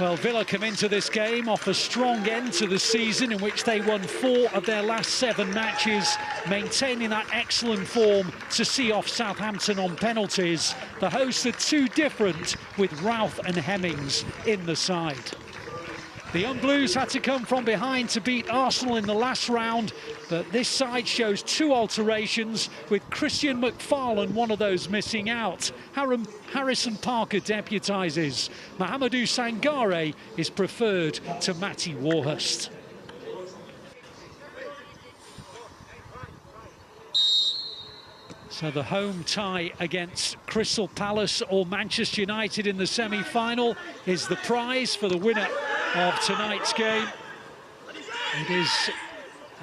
Well, Villa come into this game off a strong end to the season in which they won 4 of their last 7 matches, maintaining that excellent form to see off Southampton on penalties. The hosts are too different with Routh and Hemmings in the side. The Young Blues had to come from behind to beat Arsenal in the last round, but this side shows 2 alterations, with Christian McFarlane one of those missing out. Harrison Parker deputises. Mohamedou Sangare is preferred to Matty Warhurst. So the home tie against Crystal Palace or Manchester United in the semi-final is the prize for the winner of tonight's game. It is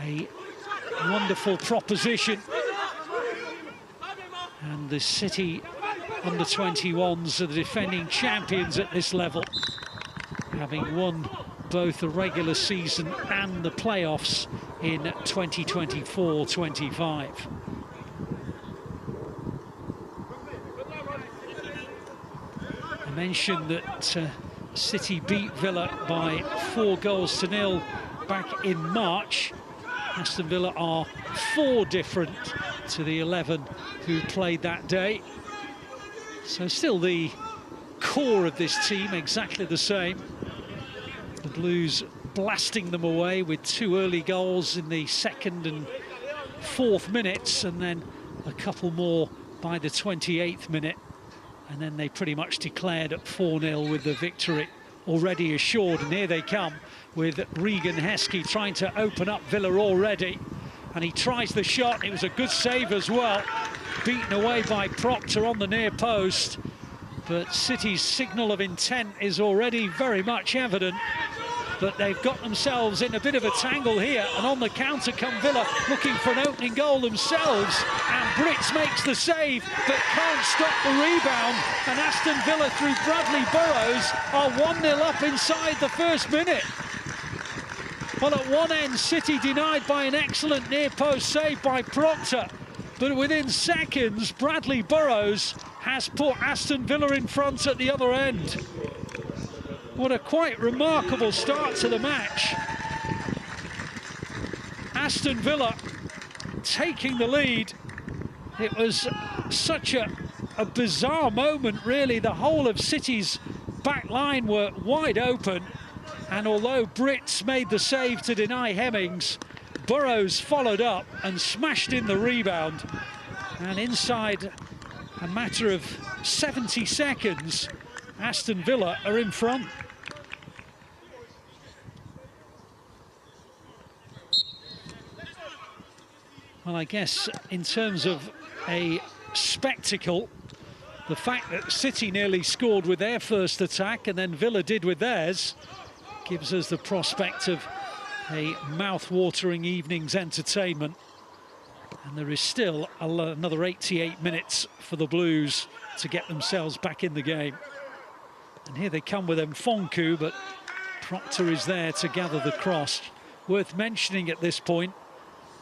a wonderful proposition, and the City under-21s are the defending champions at this level, having won both the regular season and the playoffs in 2024-25. I mentioned that City beat Villa by 4 goals to 0 back in March. Aston Villa are 4 different to the 11 who played that day. So still the core of this team exactly the same. The Blues blasting them away with 2 early goals in the 2nd and 4th minutes, and then a couple more by the 28th minute. And then they pretty much declared at 4-0 with the victory already assured. And here they come with Regan Heskey trying to open up Villa already. And he tries the shot. It was a good save as well. Beaten away by Proctor on the near post. But City's signal of intent is already very much evident. But they've got themselves in a bit of a tangle here, and on the counter come Villa, looking for an opening goal themselves, and Brits makes the save but can't stop the rebound, and Aston Villa through Bradley Burrows are 1-0 up inside the first minute. Well, at one end, City denied by an excellent near post save by Proctor, but within seconds Bradley Burrows has put Aston Villa in front at the other end. What a quite remarkable start to the match. Aston Villa taking the lead. It was such a bizarre moment, really. The whole of City's back line were wide open. And although Brits made the save to deny Hemmings, Burrows followed up and smashed in the rebound. And inside a matter of 70 seconds, Aston Villa are in front. Well, I guess in terms of a spectacle, the fact that City nearly scored with their first attack and then Villa did with theirs gives us the prospect of a mouth-watering evening's entertainment. And there is still another 88 minutes for the Blues to get themselves back in the game. And here they come with Mfonku, but Proctor is there to gather the cross. Worth mentioning at this point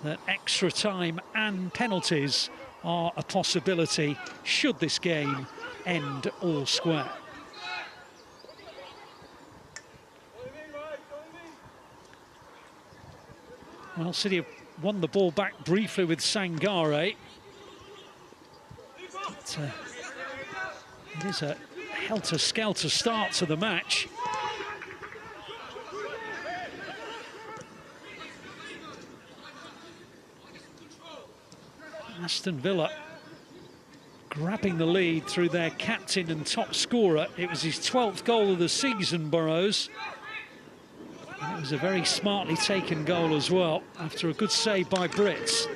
that extra time and penalties are a possibility should this game end all square. Well, City have won the ball back briefly with Sangare. But, it is a helter-skelter start to the match. Aston Villa grabbing the lead through their captain and top scorer. It was his 12th goal of the season, Burrows. And it was a very smartly taken goal as well, after a good save by Brits.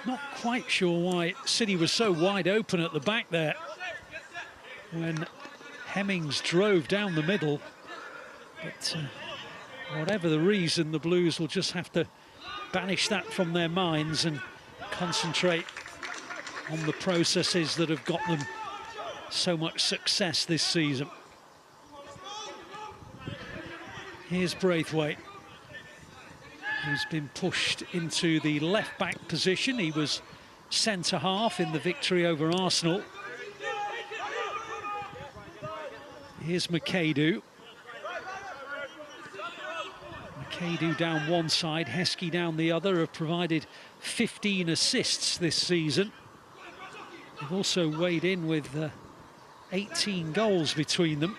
Not quite sure why City was so wide open at the back there when Hemmings drove down the middle. But whatever the reason, the Blues will just have to banish that from their minds and concentrate on the processes that have got them so much success this season. Here's Braithwaite, who's been pushed into the left-back position. He was centre-half in the victory over Arsenal. Here's McAdoo. McAdoo down one side, Heskey down the other, have provided 15 assists this season. They've also weighed in with 18 goals between them.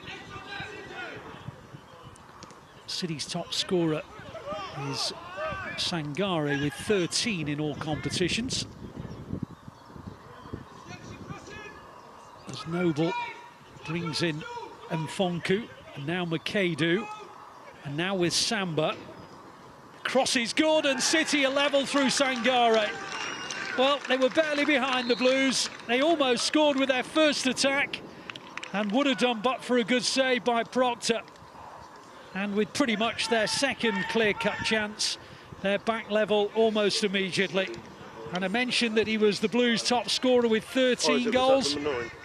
City's top scorer is Sangare with 13 in all competitions. As Noble brings in Mfonku, and now McAdoo, and now with Samba. Cross is good, and City are level through Sangare. Well, they were barely behind the Blues. They almost scored with their first attack, and would have done but for a good save by Proctor. And with pretty much their second clear-cut chance, they're back level almost immediately. And I mentioned that he was the Blues' top scorer with 13 goals.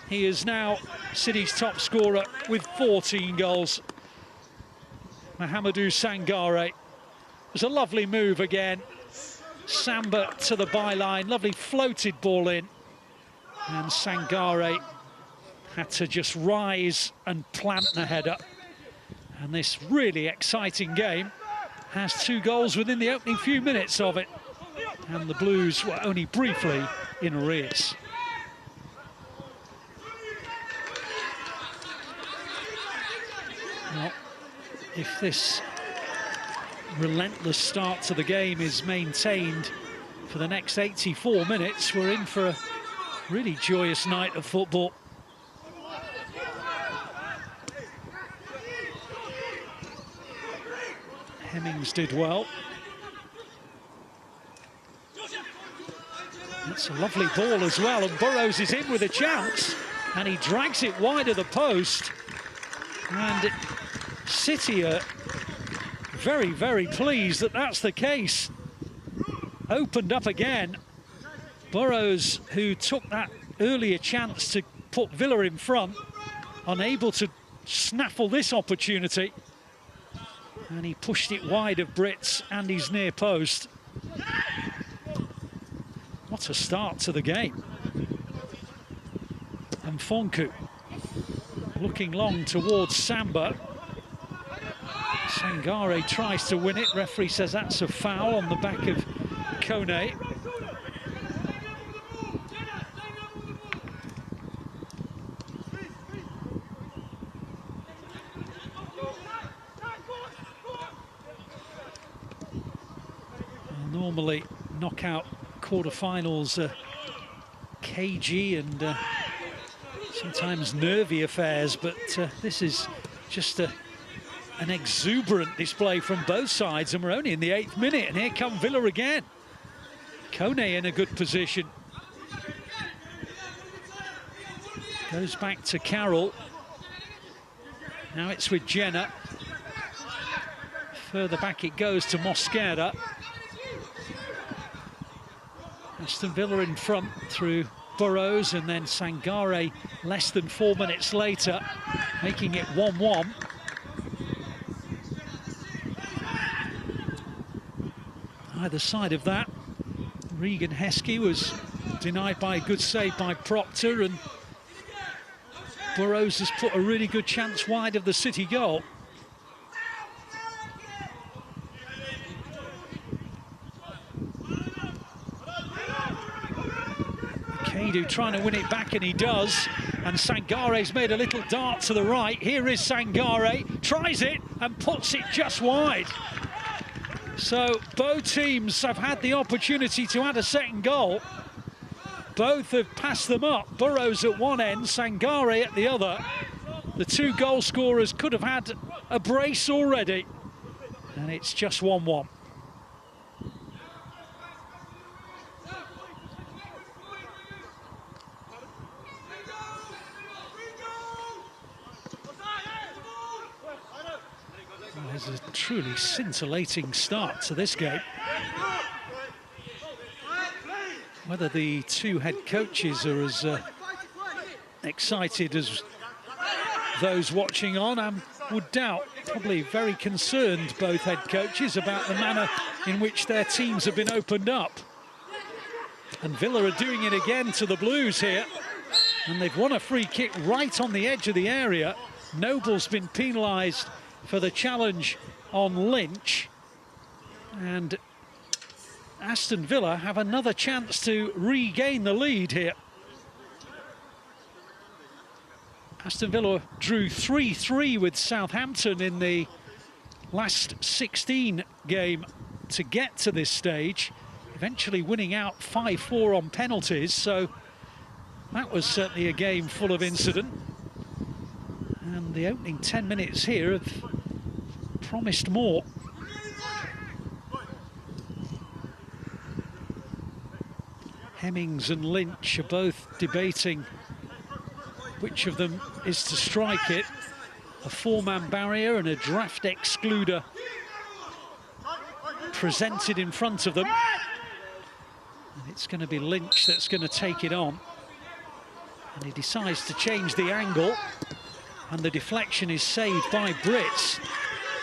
He is now City's top scorer with 14 goals. Mahamadou Sangare. It was a lovely move again. Samba to the byline, lovely floated ball in. And Sangare had to just rise and plant the header. And this really exciting game has 2 goals within the opening few minutes of it. And the Blues were only briefly in arrears. Well, if this relentless start to the game is maintained for the next 84 minutes, we're in for a really joyous night of football. Hemmings did well. It's a lovely ball as well, and Burrows is in with a chance, and he drags it wide of the post. And City are very, very pleased that that's the case. Opened up again. Burrows, who took that earlier chance to put Villa in front, unable to snaffle this opportunity. And he pushed it wide of Brits and his near post. What a start to the game. And Mfonku looking long towards Samba. Sangare tries to win it. Referee says that's a foul on the back of Kone. Normally knockout quarterfinals are cagey and sometimes nervy affairs, but this is just an exuberant display from both sides, and we're only in the 8th minute, and here come Villa again. Kone in a good position. Goes back to Carroll. Now it's with Jenner. Further back it goes to Mosquera. Aston Villa in front through Burrows, and then Sangare less than 4 minutes later, making it 1-1. Either side of that, Regan Heskey was denied by a good save by Proctor, and Burrows has put a really good chance wide of the City goal. Kadu trying to win it back, and he does. And Sangare's made a little dart to the right. Here is Sangare, tries it and puts it just wide. So both teams have had the opportunity to add a second goal. Both have passed them up. Burrows at one end, Sangare at the other. The 2 goal scorers could have had a brace already. And it's just 1-1. There's a truly scintillating start to this game. Whether the 2 head coaches are as excited as those watching on, I would doubt. Probably very concerned, both head coaches, about the manner in which their teams have been opened up. And Villa are doing it again to the Blues here. And they've won a free kick right on the edge of the area. Noble's been penalised for the challenge on Lynch. And Aston Villa have another chance to regain the lead here. Aston Villa drew 3-3 with Southampton in the last 16 game to get to this stage, eventually winning out 5-4 on penalties, so that was certainly a game full of incident. And the opening 10 minutes here have promised more. Hemmings and Lynch are both debating which of them is to strike it. A four-man barrier and a draft excluder presented in front of them. And it's going to be Lynch that's going to take it on. And he decides to change the angle. And the deflection is saved by Brits.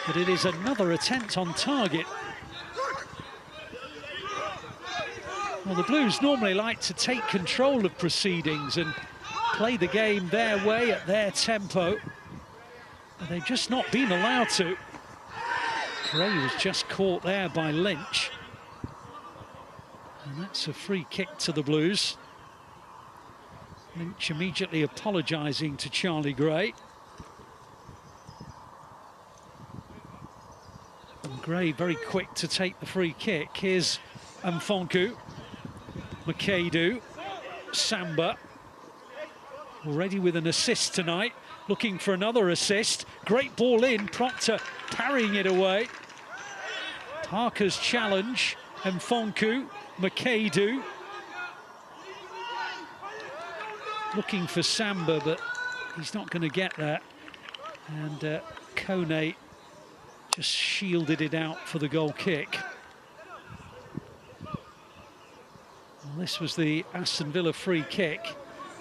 But it is another attempt on target. Well, the Blues normally like to take control of proceedings and play the game their way at their tempo. But they've just not been allowed to. Gray was just caught there by Lynch. And that's a free kick to the Blues. Lynch immediately apologising to Charlie Gray. And Gray very quick to take the free kick. Here's Mfonku, McAdoo, Samba. Already with an assist tonight, looking for another assist. Great ball in, Proctor parrying it away. Parker's challenge, Mfonku, McAdoo. Looking for Samba, but he's not going to get that. And Kone just shielded it out for the goal kick. Well, this was the Aston Villa free kick.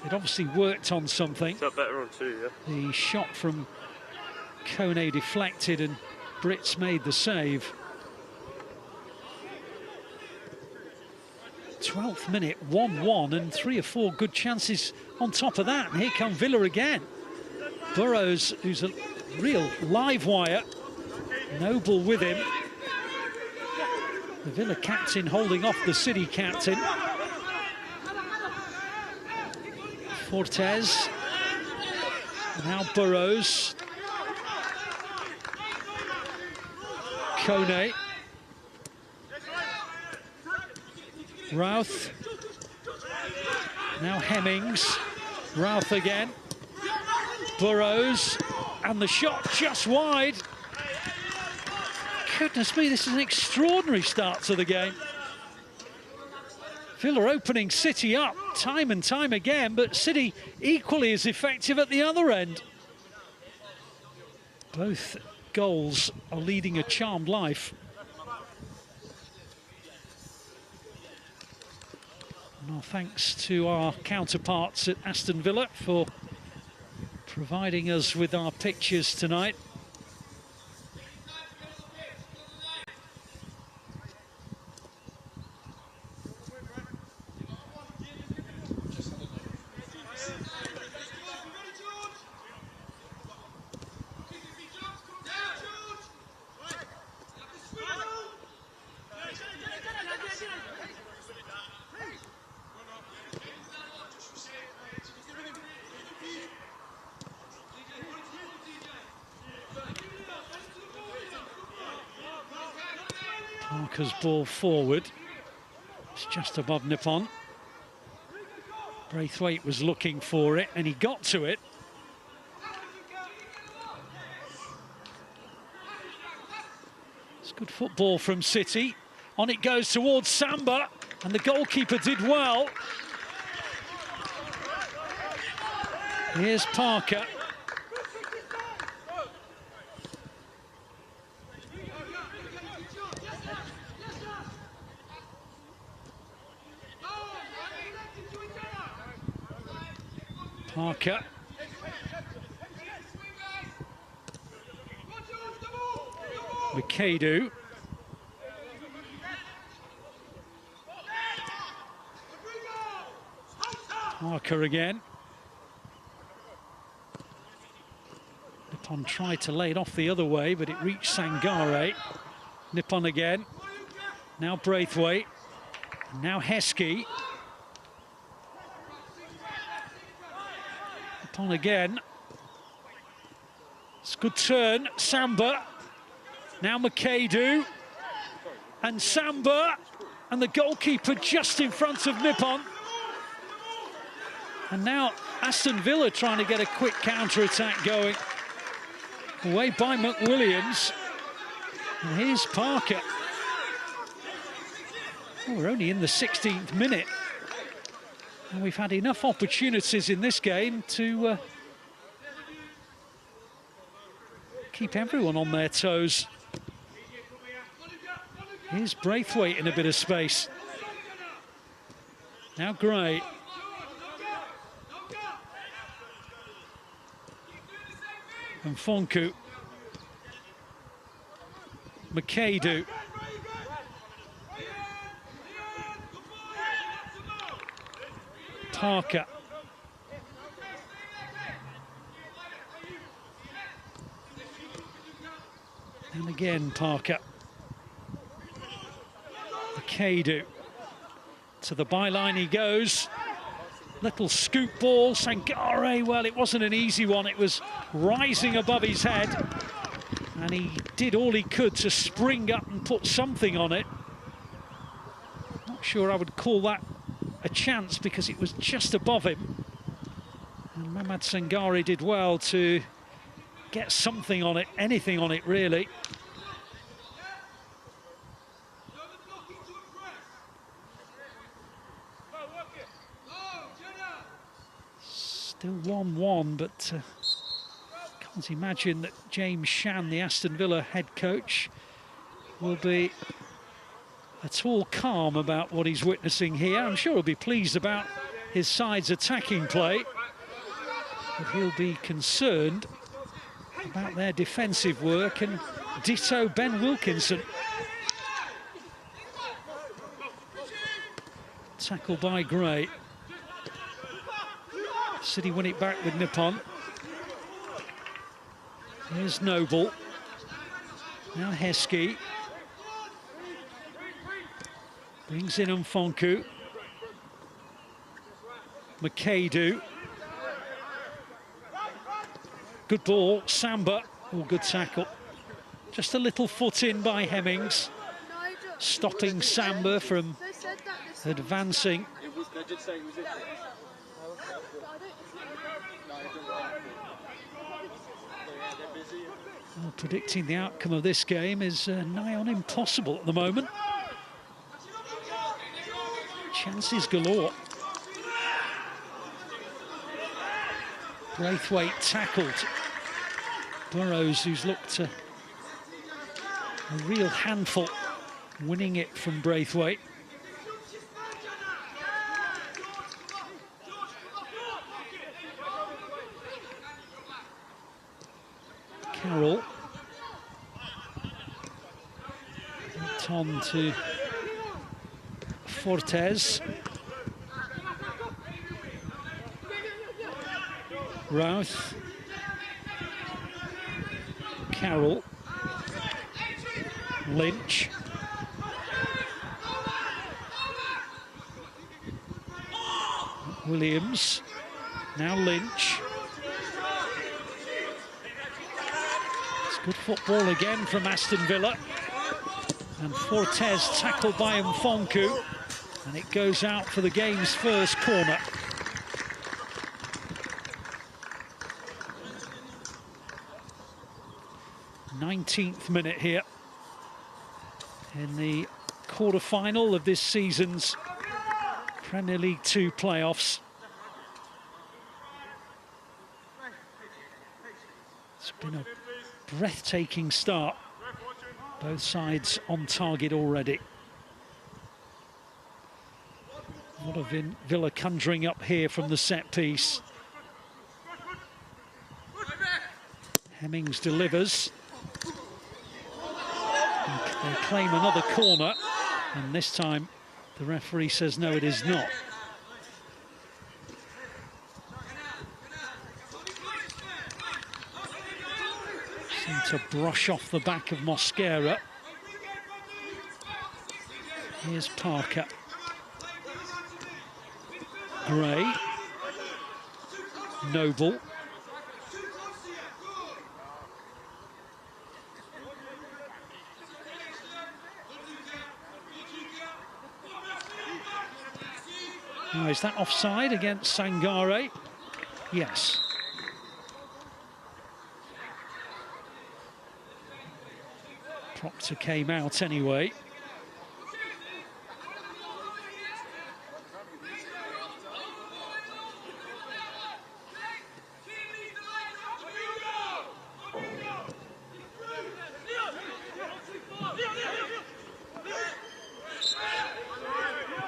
It obviously worked on something. Is that better on two, yeah? The shot from Kone deflected and Brits made the save. 12th minute, 1-1, and 3 or 4 good chances on top of that. And here come Villa again. Burrows, who's a real live wire. Noble with him. The Villa captain holding off the City captain. Fortes. Now Burrows. Kone. Routh. Now Hemmings. Routh again. Burrows. And the shot just wide. Goodness me, this is an extraordinary start to the game. Villa opening City up time and time again, but City equally as effective at the other end. Both goals are leading a charmed life. And our thanks to our counterparts at Aston Villa for providing us with our pictures tonight. Parker's ball forward. It's just above Nippon. Braithwaite was looking for it and he got to it. It's good football from City. On it goes towards Samba and the goalkeeper did well. Here's Parker. Parker. McAdoo. Parker again. Nippon tried to lay it off the other way, but it reached Sangare. Nippon again. Now Braithwaite. Now Heskey. Nippon again. It's a good turn. Samba. Now Makeidu. And Samba. And the goalkeeper just in front of Nippon. And now Aston Villa trying to get a quick counter-attack going. Away by McWilliams. And here's Parker. Oh, we're only in the 16th minute. And we've had enough opportunities in this game to keep everyone on their toes. Here's Braithwaite in a bit of space. Now Gray. And Fonku. Makeidu. Parker. And again Parker. Makeidu. To the byline he goes. Little scoop ball. Sangare, well, it wasn't an easy one. It was rising above his head. And he did all he could to spring up and put something on it. Not sure I would call that a chance because it was just above him. And Mamad Sangare did well to get something on it, anything on it, really. Still 1-1, but can't imagine that James Shan, the Aston Villa head coach, will be at all calm about what he's witnessing here. I'm sure he'll be pleased about his side's attacking play, but he'll be concerned about their defensive work, and ditto Ben Wilkinson. Tackle by Gray. City win it back with Nippon. Here's Noble. Now Heskey. Brings in Mfonku. Makeidu. Good ball, Samba. Oh, good tackle. Just a little foot in by Hemmings. Stopping Samba from advancing. Well, predicting the outcome of this game is nigh on impossible at the moment. Chances galore. Braithwaite tackled. Burrows, who's looked a real handful, winning it from Braithwaite. Carroll. It's on to Fortes. Routh. Carroll. Lynch. Williams. Now Lynch. It's good football again from Aston Villa. And Fortes tackled by Mfonku. And it goes out for the game's first corner. th minute here in the quarter-final of this season's Premier League 2 playoffs. It's been a breathtaking start. Both sides on target already. What have Villa conjuring up here from the set piece? Hemmings delivers. They claim another corner, and this time the referee says no, it is not. Seemed to brush off the back of Mosquera. Here's Parker. Gray. Noble. Now, is that offside against Sangare? Yes. Proctor came out anyway.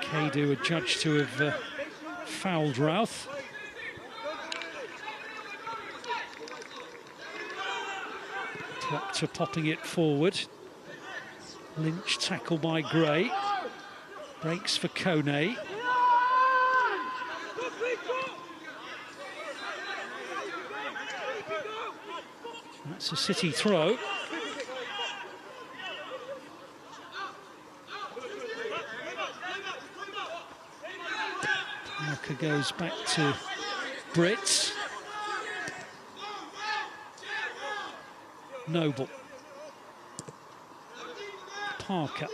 Kadu are judged to have fouled Routh. Proctor popping it forward. Lynch tackled by Gray. Breaks for Kone. That's a City throw. Parker goes back to Brits. Noble. Parker.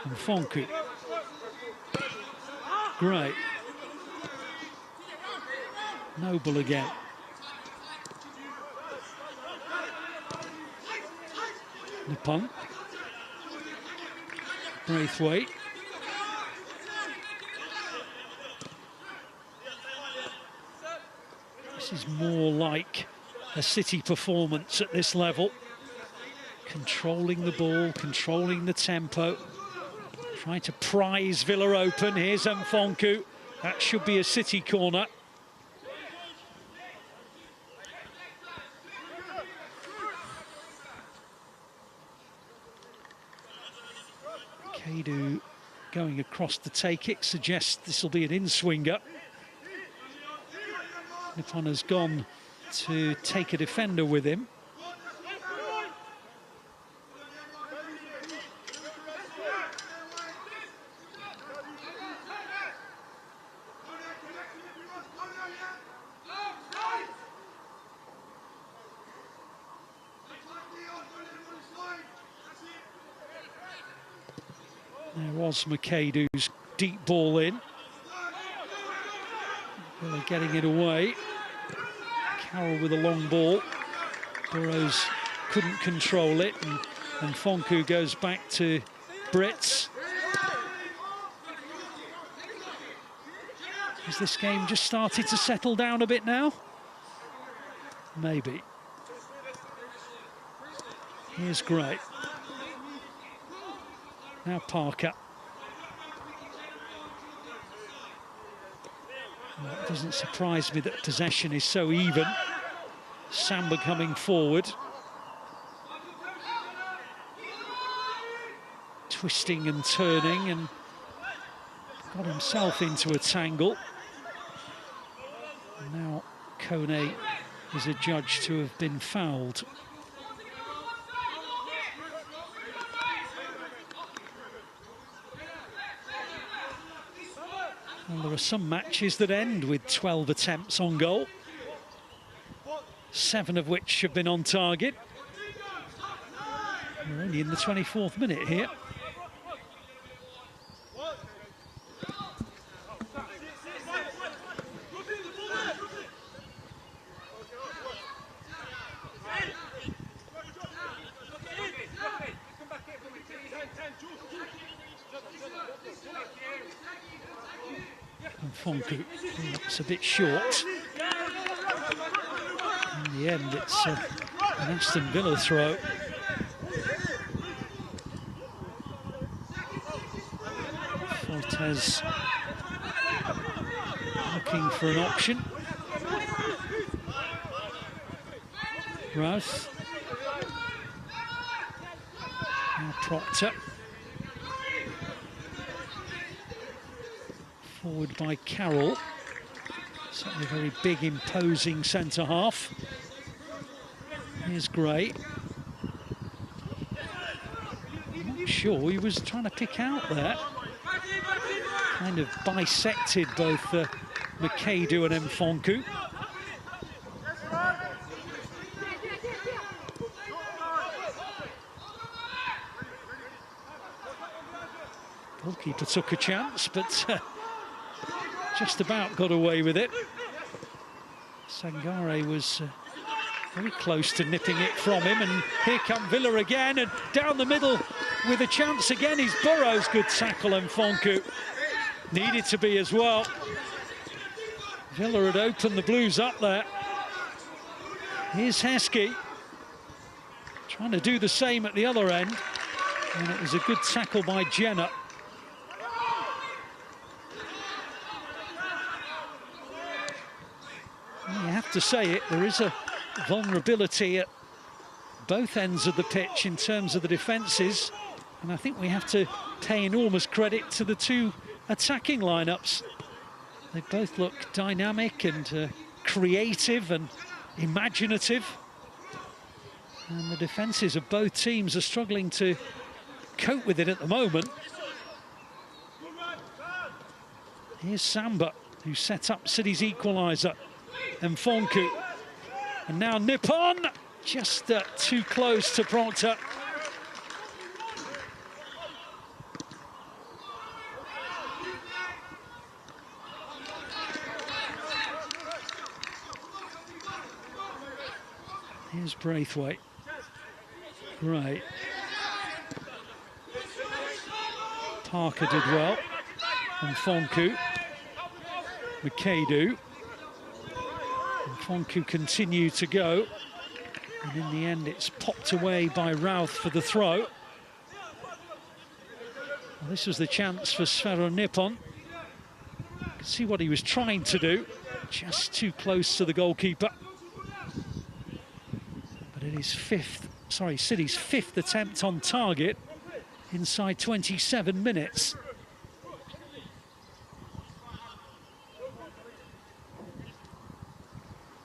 And Fonku. Gray. Noble again. Nippon. Braithwaite. This is more like a City performance at this level. Controlling the ball, controlling the tempo. Trying to prise Villa open. Here's Mfonku. That should be a City corner. Kadu going across to take it, suggests this will be an in-swinger. Nippon has gone to take a defender with him. There was McAdoo's deep ball in. Really getting it away. Carroll with a long ball. Burrows couldn't control it, and Fonku goes back to Brits. Has this game just started to settle down a bit now? Maybe. Here's Gray. Now Parker. Well, it doesn't surprise me that possession is so even. Samba coming forward. Twisting and turning and got himself into a tangle. And now Kone is adjudged to have been fouled. Well, there are some matches that end with 12 attempts on goal, 7 of which have been on target. We're only in the 24th minute here. Fonku, it's a bit short. In the end, it's an Aston Villa throw. Fortes looking for an option. Routh. Now Proctor. Forward by Carroll. Certainly a very big, imposing centre-half. Here's Gray. I'm not sure he was trying to pick out there. Kind of bisected both Makadu and Mfonku. Goalkeeper took a chance, but just about got away with it. Sangare was very close to nipping it from him, and here come Villa again, and down the middle with a chance again is Burrows. Good tackle, and Mfonku needed to be as well. Villa had opened the Blues up there. Here's Heskey trying to do the same at the other end, and it was a good tackle by Jenner. You have to say it, there is a vulnerability at both ends of the pitch in terms of the defences, and I think we have to pay enormous credit to the two attacking lineups. They both look dynamic and creative and imaginative, and the defences of both teams are struggling to cope with it at the moment. Here's Samba, who set up City's equaliser, and Mfonku. And now Nippon, just too close to Proctor. Here's Braithwaite. Great. Parker did well. And Mfonku. Makadu. Mfonku continued to go. And in the end, it's popped away by Routh for the throw. Well, this was the chance for Sfero Nippon. You can see what he was trying to do. Just too close to the goalkeeper. But it is City's fifth attempt on target inside 27 minutes.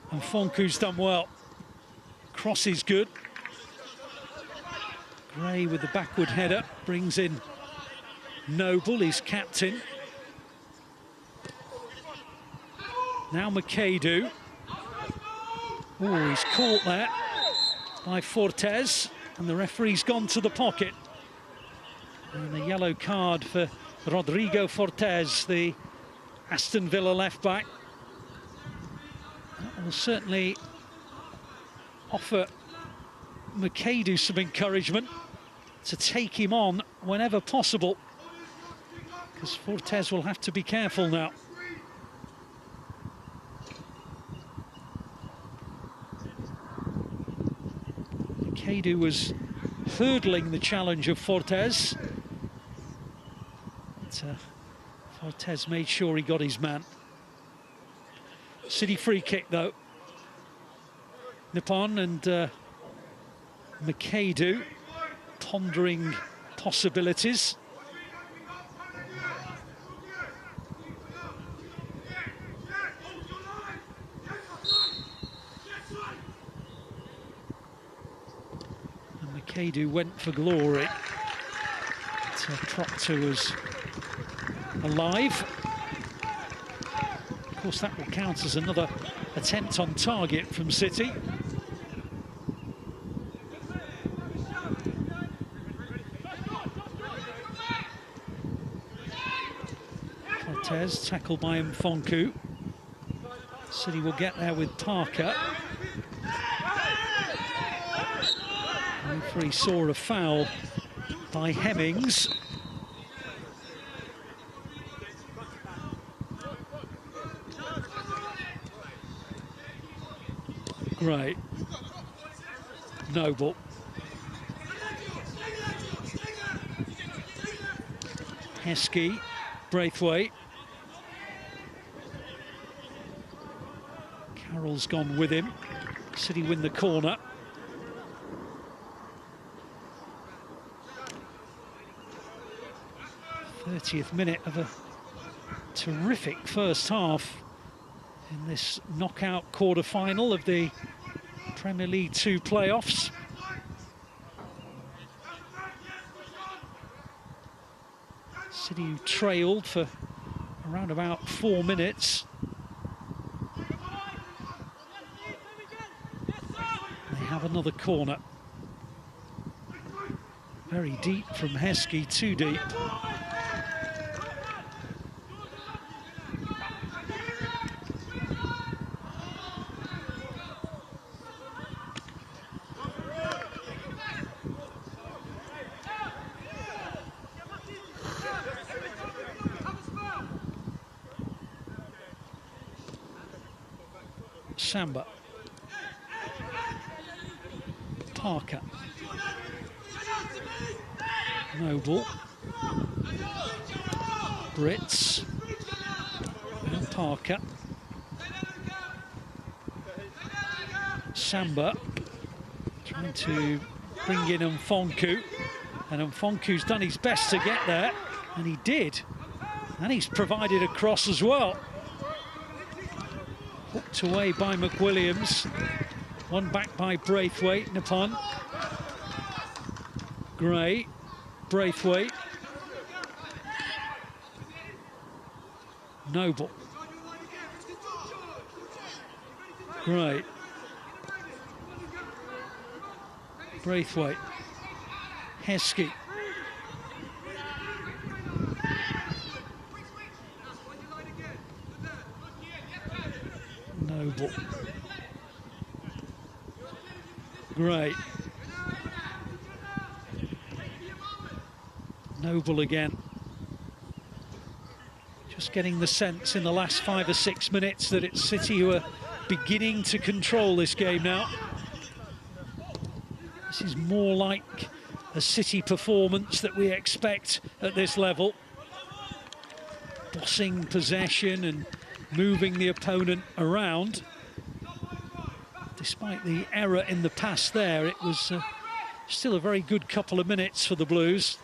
And Fonku's done well. Cross is good. Gray with the backward header brings in Noble, his captain. Now Makadu. Oh, he's caught there by Fortes, and the referee's gone to the pocket. And a yellow card for Rodrigo Fortes, the Aston Villa left-back. That will certainly offer Makadu some encouragement to take him on whenever possible, because Fortes will have to be careful now. Makadu was hurdling the challenge of Fortes, but Fortes made sure he got his man. City free kick though. Nippon and Makadu pondering possibilities. And Makadu went for glory. But Proctor was alive. Of course, that will count as another attempt on target from City. Fortes tackled by Mfonku. City will get there with Parker. The referee saw a foul by Hemmings. Great. Noble. Heskey, Braithwaite. Carroll's gone with him. City win the corner. '30th minute of a terrific first half in this knockout quarter-final of the Premier League 2 playoffs. City who trailed for around about 4 minutes. They have another corner. Very deep from Heskey, too deep. Samba. Parker. Noble. Brits. And Parker. Samba. Trying to bring in Mfonku. And Mfonku's done his best to get there. And he did. And he's provided a cross as well. Hooked away by McWilliams. One back by Braithwaite, Nippon. Gray, Braithwaite. Noble. Gray. Braithwaite. Heskey. Noble. Gray. Noble again. Just getting the sense in the last 5 or 6 minutes that it's City who are beginning to control this game now. This is more like a City performance that we expect at this level. Bossing possession and moving the opponent around. Despite the error in the pass there, it was still a very good couple of minutes for the Blues.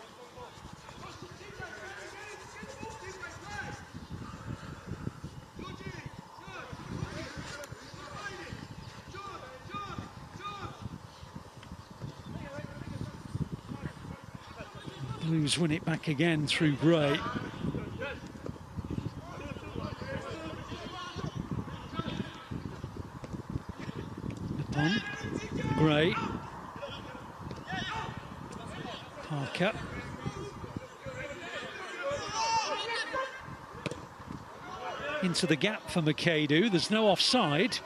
Blues win it back again through Gray. Nippon. Gray. Parker. Into the gap for McAdoo. There's no offside.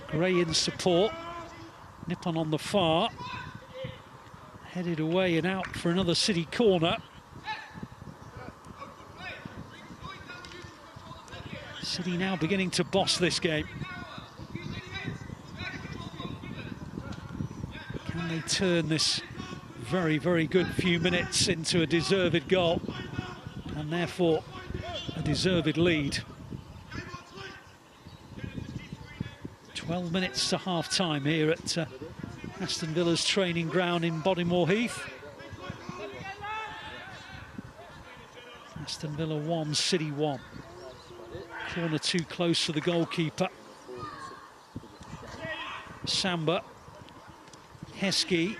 Gray in support. Nippon on the far. Headed away and out for another City corner. City now beginning to boss this game. Can they turn this very, very good few minutes into a deserved goal and therefore a deserved lead? 12 minutes to half-time here at Aston Villa's training ground in Bodymoor Heath. Aston Villa 1, City 1. Corner too close for the goalkeeper. Samba. Heskey.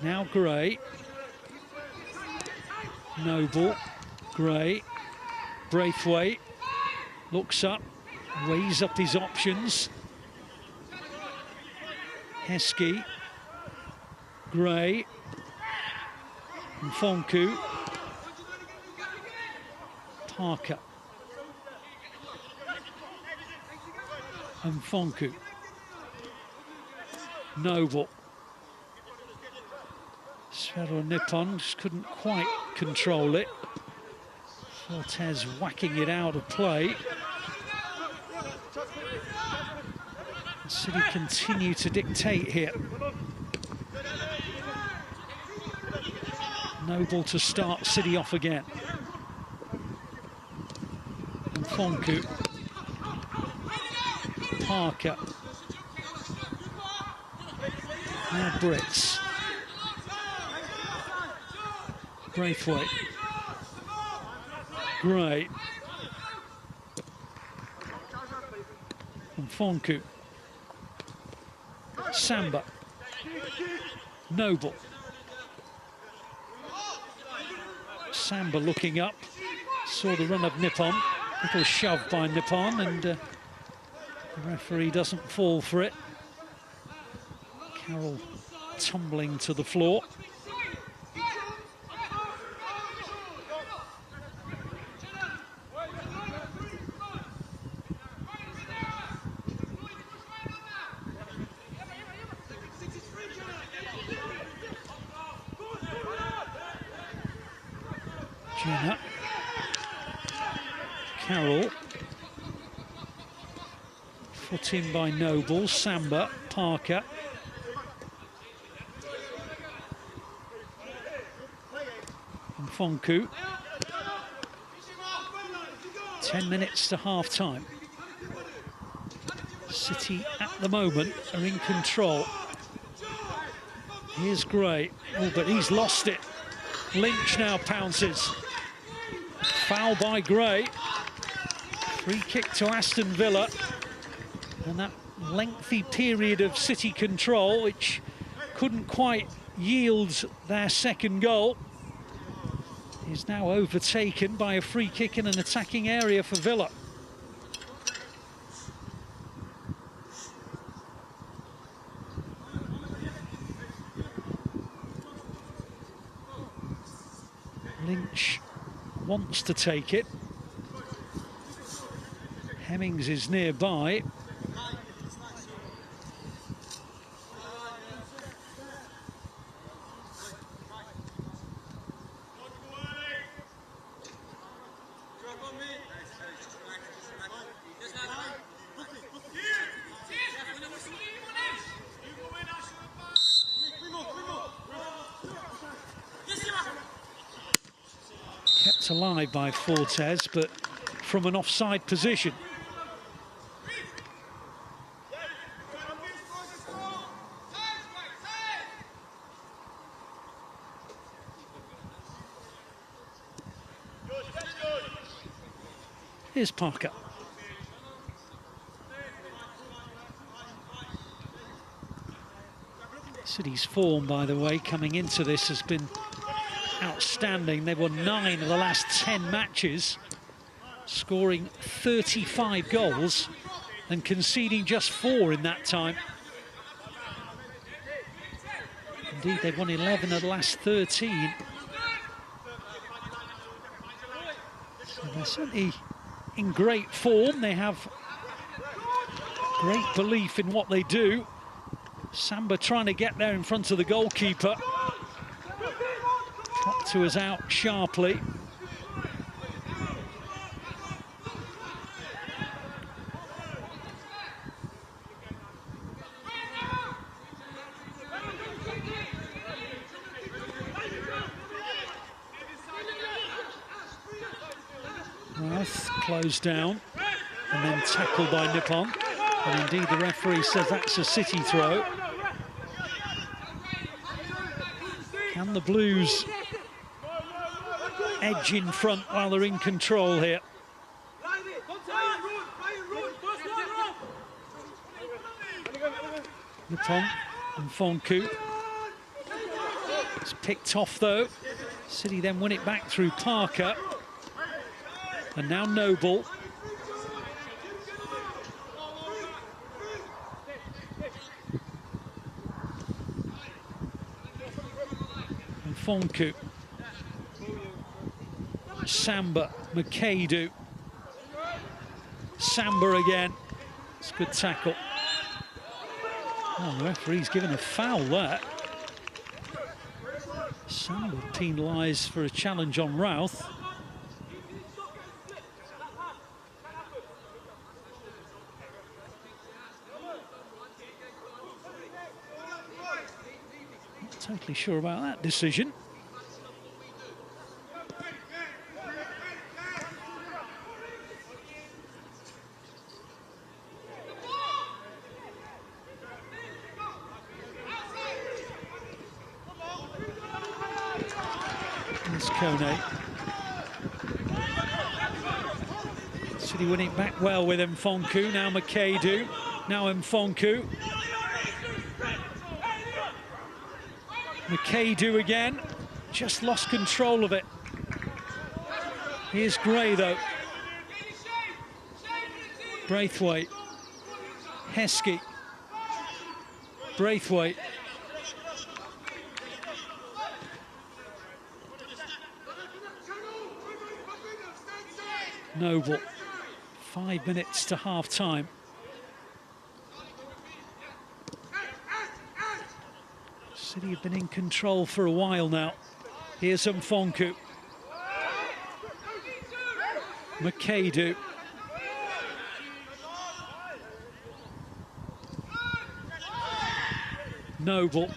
Now Gray. Noble. Gray. Braithwaite. Looks up. Weighs up his options. Heskey. Gray. Mfonku. Parker. Mfonku. Noble. Sfero Nippon just couldn't quite control it. Fortes whacking it out of play. City continue to dictate here. Noble to start City off again. Mfonku. Parker. Now Brits. Braithwaite. Gray. And Fonku. Samba. Noble. Samba looking up. Saw the run of Nippon. Little shove by Nippon, and the referee doesn't fall for it. Carroll tumbling to the floor. Gina. Carroll. Foot in by Noble. Samba. Parker. And Fonku. 10 minutes to half-time. City at the moment are in control. Here's Gray. Oh, but he's lost it. Lynch now pounces. Foul by Gray. Free kick to Aston Villa. And that lengthy period of City control, which couldn't quite yield their second goal, is now overtaken by a free kick in an attacking area for Villa. Lynch wants to take it. Hemmings is nearby. Kept alive by Fortes, but from an offside position. Here's Parker. City's form, by the way, coming into this has been outstanding. They've won 9 of the last 10 matches, scoring 35 goals and conceding just 4 in that time. Indeed, they've won 11 of the last 13. So they're certainly in great form. They have great belief in what they do. Samba trying to get there in front of the goalkeeper. To us out sharply. Routh closed down and then tackled by Nippon. And indeed the referee says that's a City throw. Can the Blues edge in front while they're in control here? Nippon and Fonku. It's picked off though. City then win it back through Parker. And now Noble. And Fonku. Samba, McAdoo. Samba again. It's a good tackle. Oh, the referee's given a foul there. Samba penalised for a challenge on Routh. Not totally sure about that decision. Here's Kone. City winning back well with Mfonku. Now Makedu. Now Mfonku. Makedu again. Just lost control of it. Here's Gray though. Braithwaite. Heskey. Braithwaite. Noble. 5 minutes to half-time. City have been in control for a while now. Here's Mfonku. Makedu. Noble.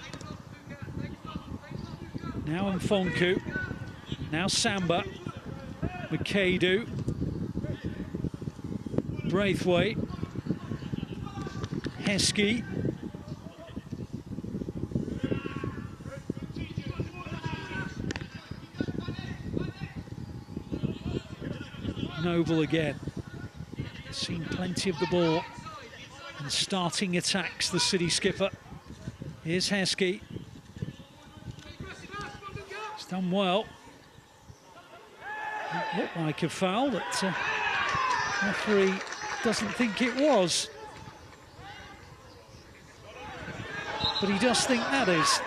Now Mfonku. Now Samba. Makedu. Braithwaite. Heskey. Noble again. Seen plenty of the ball and starting attacks, the City skipper. Here's Heskey. He's done well. It looked like a foul, but the referee doesn't think it was. But he does think that is.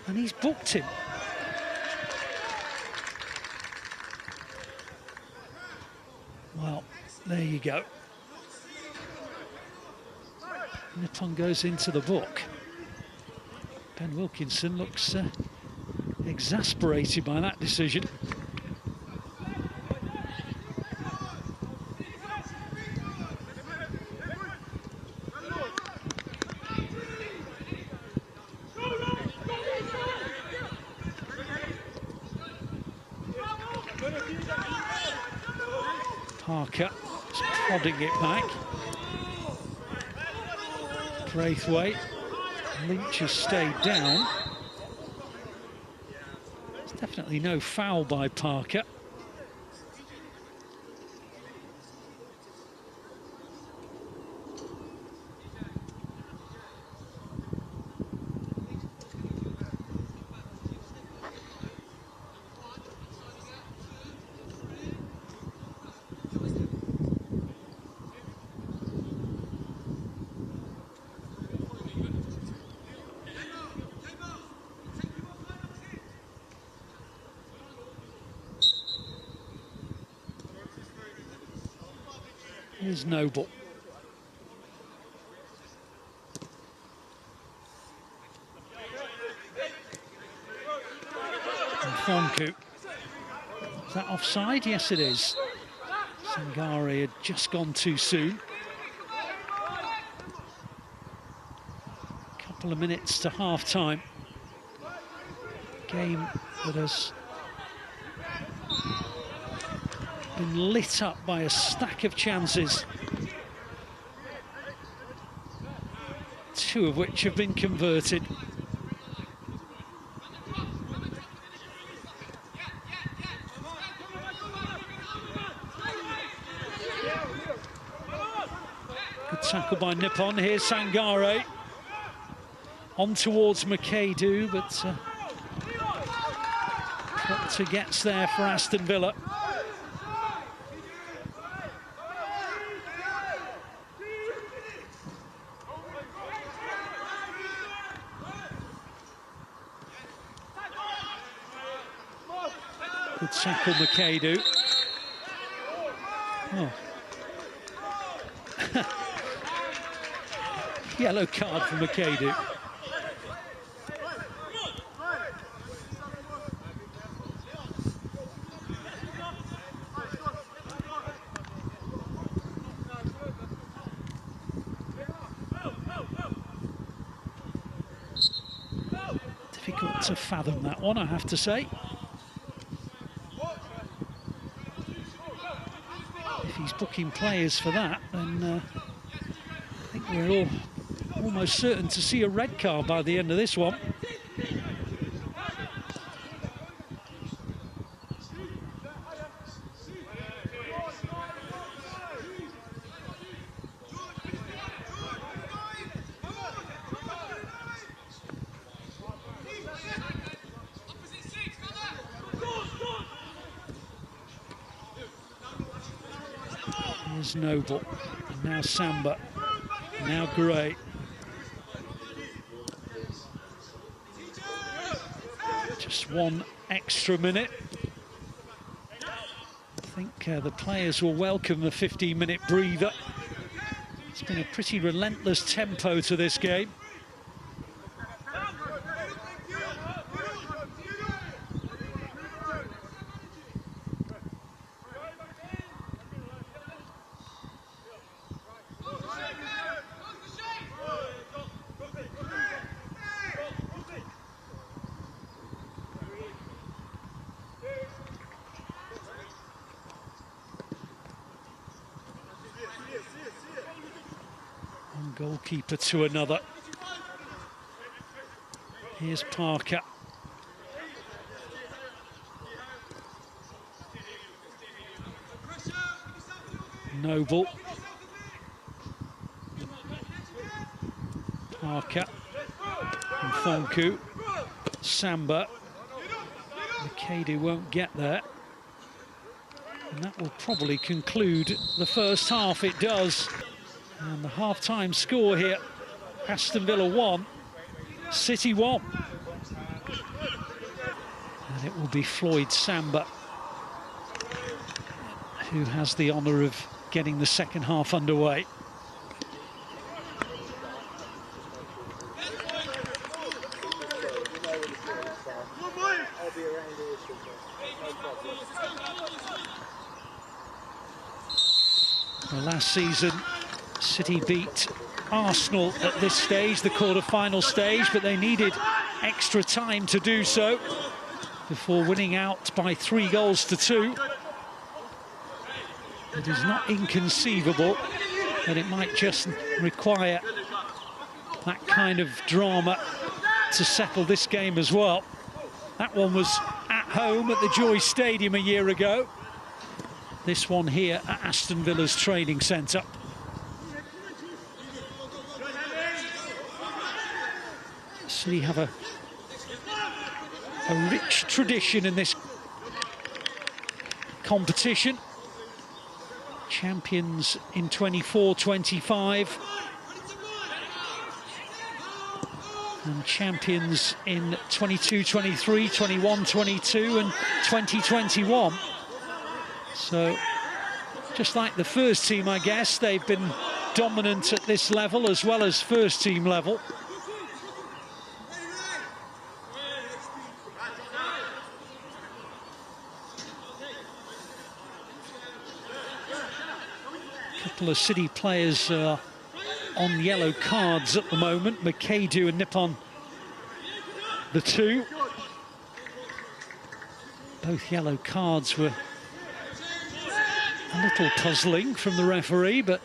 And he's booked him. Well, there you go. Nippon goes into the book. Ben Wilkinson looks exasperated by that decision. Parker is prodding it back. Braithwaite. Lynch has stayed down. There's definitely no foul by Parker. Here's Noble. Mfonku. Is that offside? Yes, it is. Sangare had just gone too soon. Couple of minutes to half-time. Game that has been lit up by a stack of chances, two of which have been converted. Good tackle by Nippon. Here's Sangare. On towards Makedu, but Proctor gets there for Aston Villa. Good tackle, Makedu. Oh. Yellow card for Makedu. Difficult to fathom that one, I have to say. booking players for that, then I think we're all almost certain to see a red card by the end of this one. Here's Noble, and now Samba, now Gray. Just one extra minute. I think the players will welcome the 15-minute breather. It's been a pretty relentless tempo to this game. One goalkeeper to another. Here's Parker. Noble. Parker. And Fonku. Samba. Makeda won't get there. And that will probably conclude the first half. It does. And the half-time score here, Aston Villa 1, City 1. And it will be Floyd Samba who has the honour of getting the second half underway. Well, last season, City beat Arsenal at this stage, the quarter-final stage, but they needed extra time to do so before winning out by 3-2. It is not inconceivable that it might just require that kind of drama to settle this game as well. That one was at home at the Joy Stadium a year ago. This one here at Aston Villa's training centre. City have a rich tradition in this competition. Champions in 24-25 and champions in 22-23, 21-22 and 20-21. So just like the first team, I guess, they've been dominant at this level as well as first team level. A couple of City players on yellow cards at the moment. Makeda and Nippon, the two. Both yellow cards were a little puzzling from the referee, but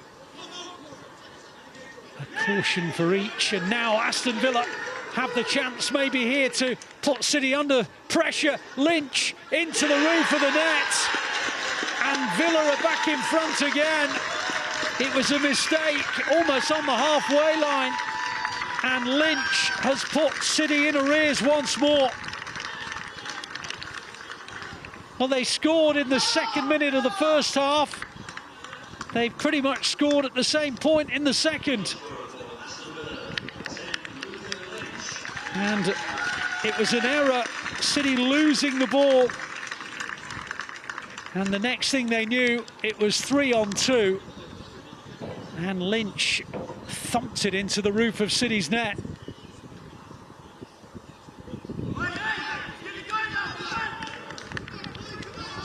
a caution for each. And now Aston Villa have the chance maybe here to put City under pressure. Lynch into the roof of the net, and Villa are back in front again. It was a mistake, almost on the halfway line, and Lynch has put City in arrears once more. Well, they scored in the second minute of the first half. They pretty much scored at the same point in the second. And it was an error, City losing the ball. And the next thing they knew, it was 3-on-2. And Lynch thumped it into the roof of City's net.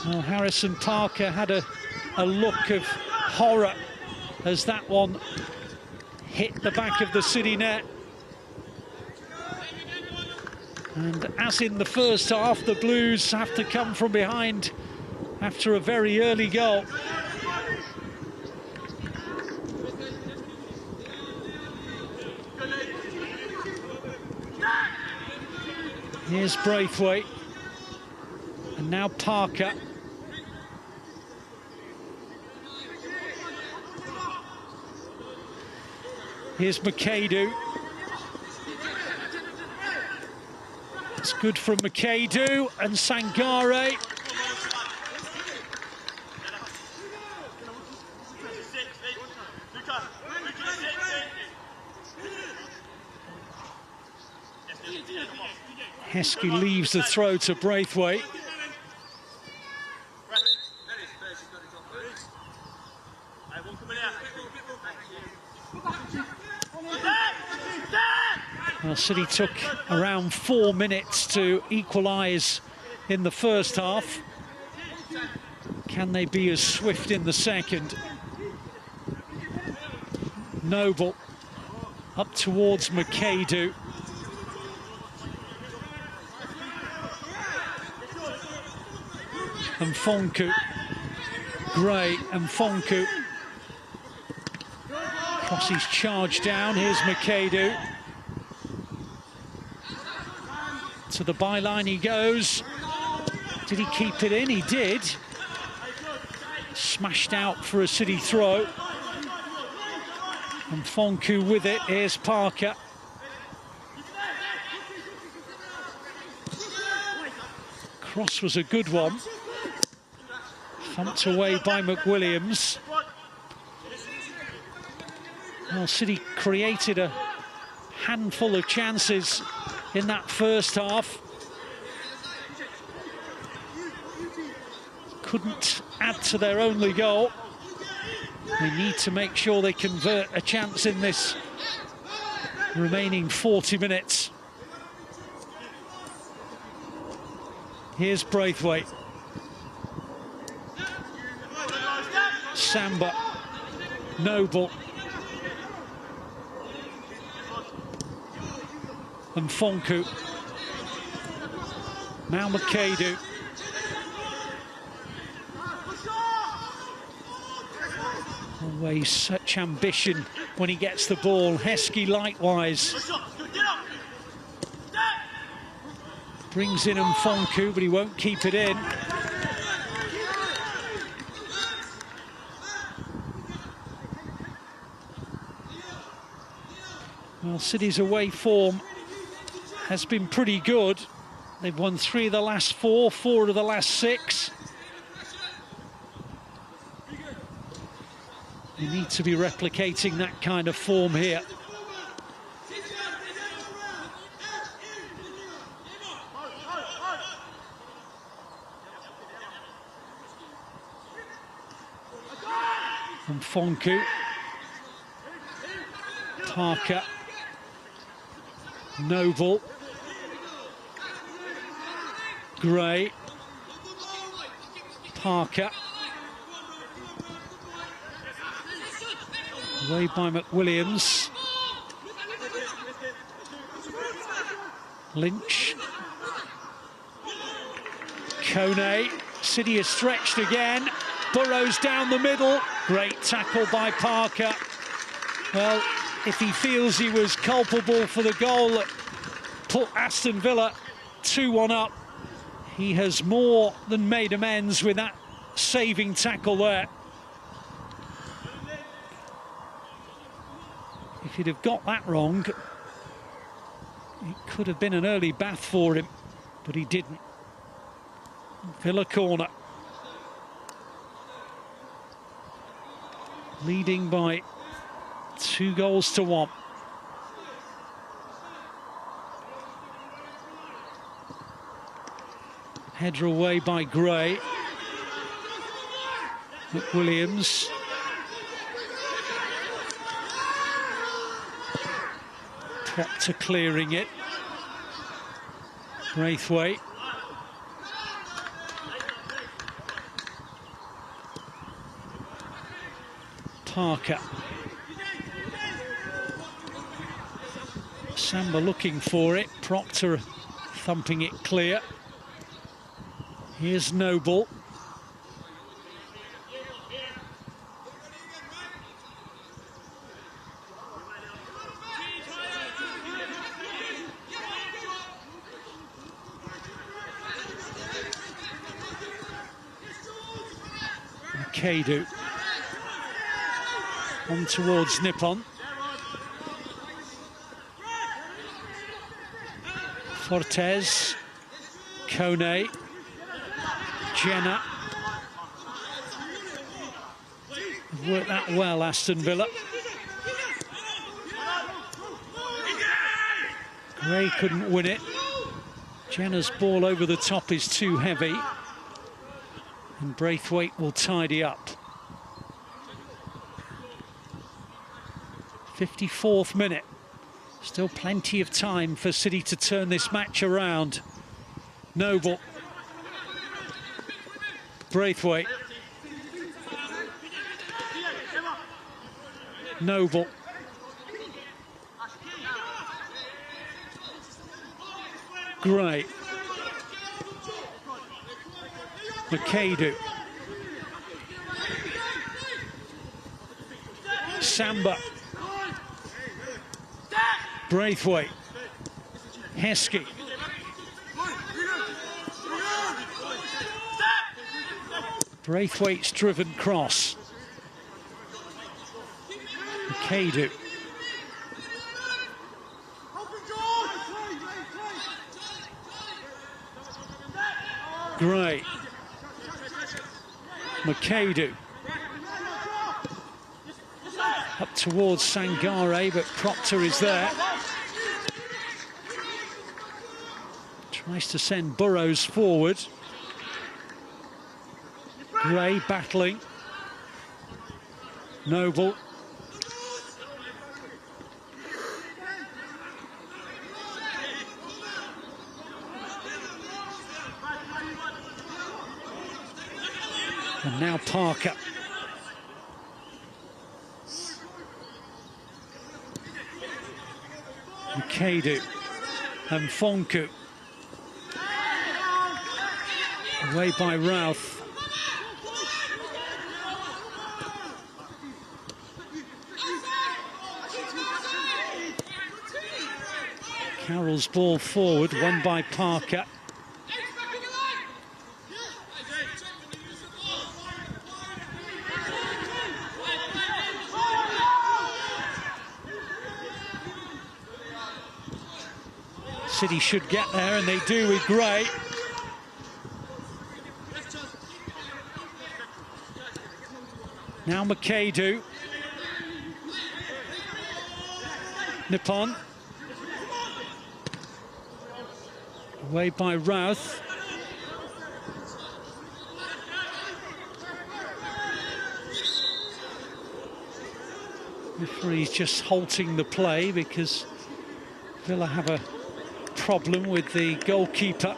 Well, Harrison Parker had a look of horror as that one hit the back of the City net. And as in the first half, the Blues have to come from behind after a very early goal. Here's Braithwaite. And now Parker. Here's McAdoo. It's good from McAdoo and Sangare. Heskey leaves the throw to Braithwaite. Well, City took around 4 minutes to equalise in the first half. Can they be as swift in the second? Noble up towards McAdoo. And Fonku. Gray and Fonku. Crossy's charge down. Here's McAdoo. To the byline he goes. Did he keep it in? He did. Smashed out for a City throw. And Fonku with it. Here's Parker. Cross was a good one. Thumped away by McWilliams. Well, City created a handful of chances in that first half. Couldn't add to their only goal. They need to make sure they convert a chance in this remaining 40 minutes. Here's Braithwaite. Samba. Noble. And Fonku. Now McAdoo. Always such ambition when he gets the ball. Heskey likewise. Brings in Fonku, but he won't keep it in. Well, City's away form has been pretty good. They've won 3 of the last 4, 4 of the last 6. They need to be replicating that kind of form here. And Fonku. Parker. Noble. Gray. Parker. Away by McWilliams. Lynch. Kone. City is stretched again. Burrows down the middle. Great tackle by Parker. Well, if he feels he was culpable for the goal that put Aston Villa 2-1 up, he has more than made amends with that saving tackle there. If he'd have got that wrong, it could have been an early bath for him, but he didn't. Villa corner. Leading by 2-1. Header away by Gray. McWilliams. Proctor clearing it. Braithwaite. Parker. Samba looking for it. Proctor thumping it clear. Here's Noble. Kadu. On towards Nippon. Fortes, Kone, Jenna. Worked that well, Aston Villa. Gray couldn't win it. Jenna's ball over the top is too heavy. And Braithwaite will tidy up. 54th minute. Still plenty of time for City to turn this match around. Noble. Braithwaite. Noble. Gray. McAdoo. Samba. Braithwaite. Heskey. Braithwaite's driven cross. McAdoo. Gray. McAdoo. Up towards Sangare, but Proctor is there. Tries to send Burrows forward. Gray battling. Noble. And now Parker. Mukadu and Fonku. Away by Routh. Carroll's ball forward, won by Parker. City should get there, and they do with Gray. Now McAdoo. Nippon. Away by Routh. Referee's just halting the play because Villa have a problem with the goalkeeper.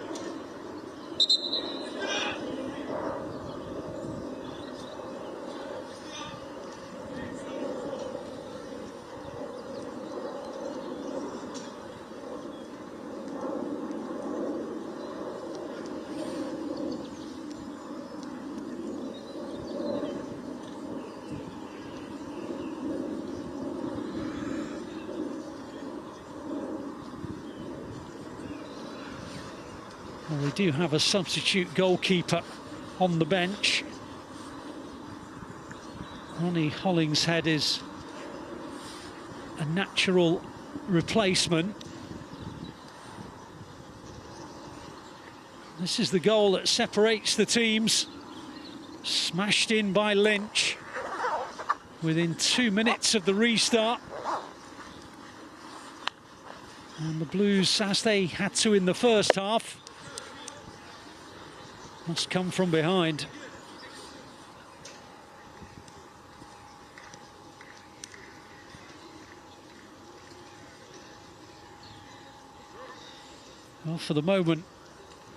Well, we do have a substitute goalkeeper on the bench. Ronnie Hollingshead is a natural replacement. This is the goal that separates the teams. Smashed in by Lynch within 2 minutes of the restart. And the Blues, as they had to in the first half, must come from behind. Well, for the moment,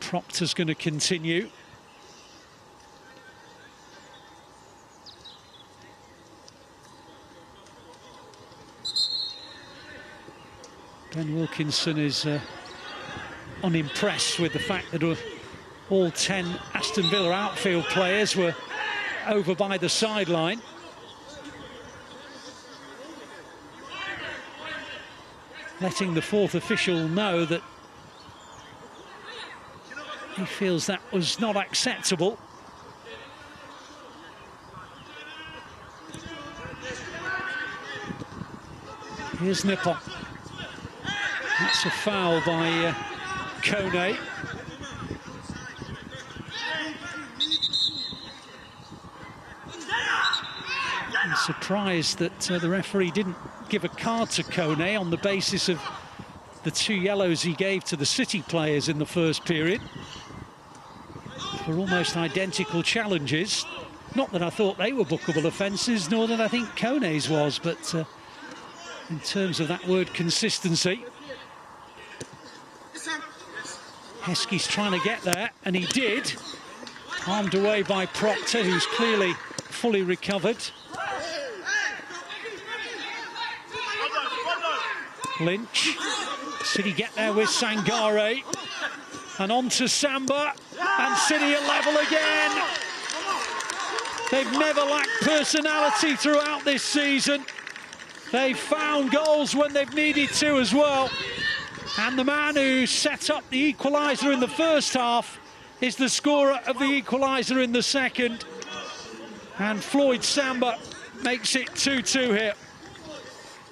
Proctor's going to continue. Ben Wilkinson is unimpressed with the fact that all 10 Aston Villa outfield players were over by the sideline. Letting the fourth official know that he feels that was not acceptable. Here's Nippon. That's a foul by Kone. I'm surprised that the referee didn't give a card to Kone on the basis of the 2 yellows he gave to the City players in the first period for almost identical challenges. Not that I thought they were bookable offences, nor that I think Kone's was, but in terms of that word consistency, Heskey's trying to get there, and he did. Palmed away by Proctor, who's clearly fully recovered. Lynch. City get there with Sangare. And on to Samba. And City are level again. They've never lacked personality throughout this season. They've found goals when they've needed to as well. And the man who set up the equaliser in the first half is the scorer of the equaliser in the second. And Floyd Samba makes it 2-2 here.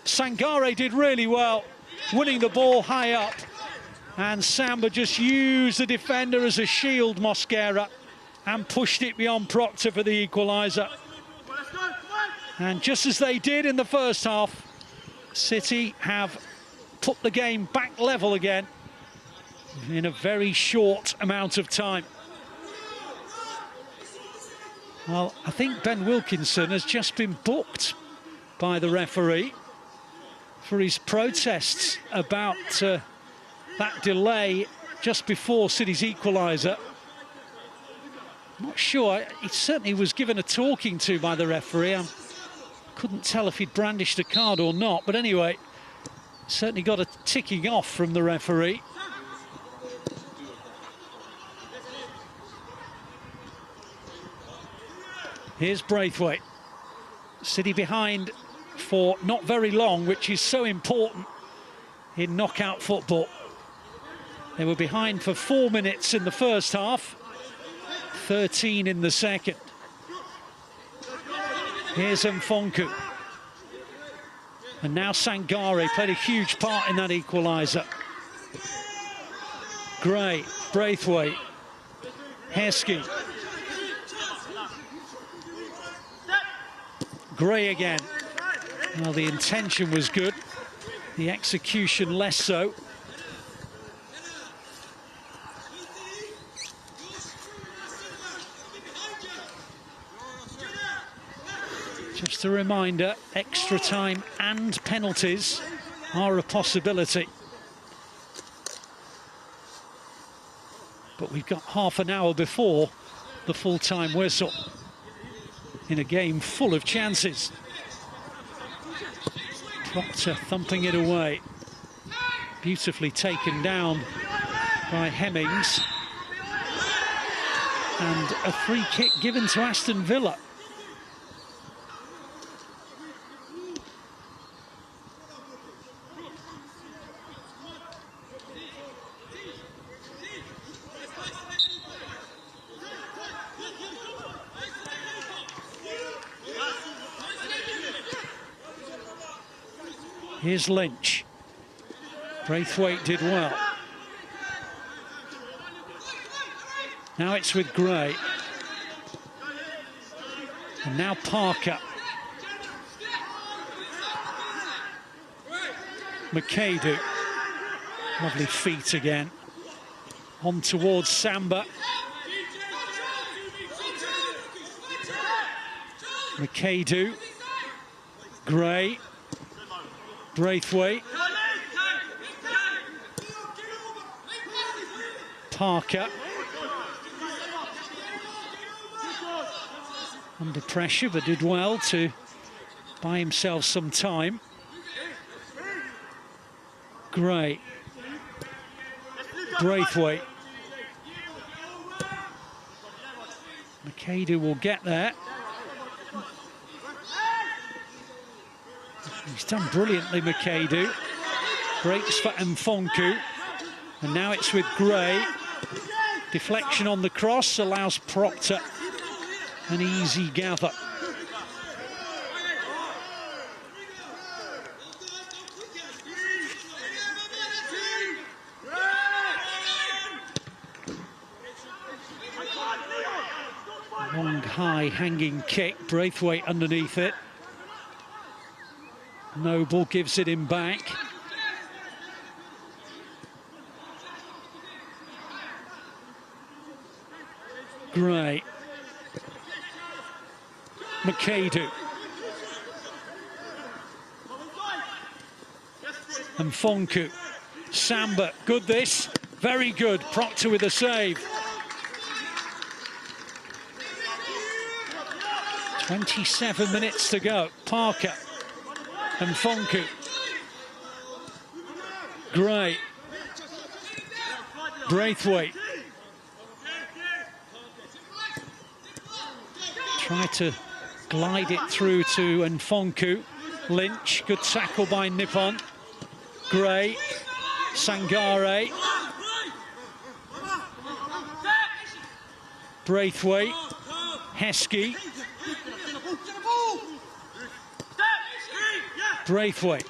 Sangare did really well, winning the ball high up. And Samba just used the defender as a shield, Mosquera, and pushed it beyond Proctor for the equaliser. And just as they did in the first half, City have put the game back level again in a very short amount of time. Well, I think Ben Wilkinson has just been booked by the referee for his protests about that delay just before City's equaliser. Not sure, he certainly was given a talking to by the referee. I couldn't tell if he'd brandished a card or not, but anyway, certainly got a ticking off from the referee. Here's Braithwaite. City behind for not very long, which is so important in knockout football. They were behind for 4 minutes in the first half, 13 in the second. Here's Mfonku. And now Sangare played a huge part in that equaliser. Gray, Braithwaite, Heskey. Gray again. Well, the intention was good, the execution less so. Just a reminder, extra time and penalties are a possibility. But we've got half an hour before the full-time whistle in a game full of chances. Proctor thumping it away. Beautifully taken down by Hemmings. And a free kick given to Aston Villa. Here's Lynch. Braithwaite did well. Now it's with Gray. And now Parker. McAdoo. Lovely feet again. On towards Samba. McAdoo. Gray. Braithwaite. Parker. Under pressure, but did well to buy himself some time. Gray. Braithwaite. McAdoo will get there. He's done brilliantly, McAdoo. Breaks for Mfonku. And now it's with Gray. Deflection on the cross allows Proctor an easy gather. Long, high, hanging kick. Braithwaite underneath it. Noble gives it him back. Gray. McAdoo. And Fonku. Samba, good this. Very good. Proctor with a save. 27 minutes to go. Parker and Fonku. Gray. Braithwaite. Try to glide it through to Nfonku. Lynch, good tackle by Nippon. Gray. Sangare. Braithwaite. Heskey. Braithwaite.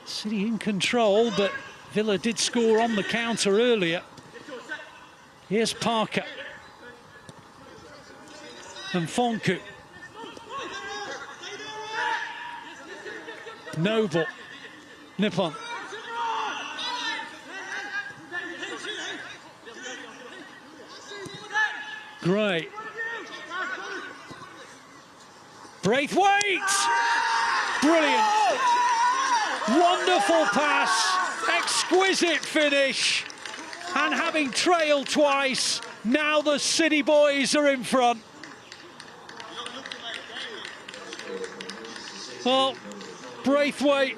City in control, but Villa did score on the counter earlier. Here's Parker. And Fonku. Noble. Nippon. Gray. Braithwaite! Brilliant. Wonderful pass. Exquisite finish. And having trailed twice, now the City boys are in front. Well, Braithwaite,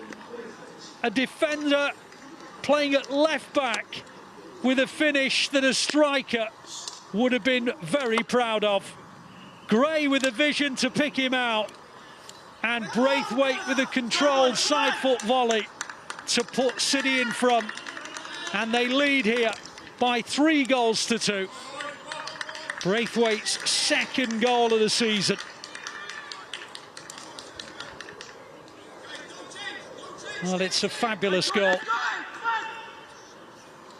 a defender playing at left back with a finish that a striker would have been very proud of. Gray with a vision to pick him out, and Braithwaite with a controlled side foot volley to put City in front. And they lead here by 3 goals to 2. Braithwaite's second goal of the season. Well, it's a fabulous goal.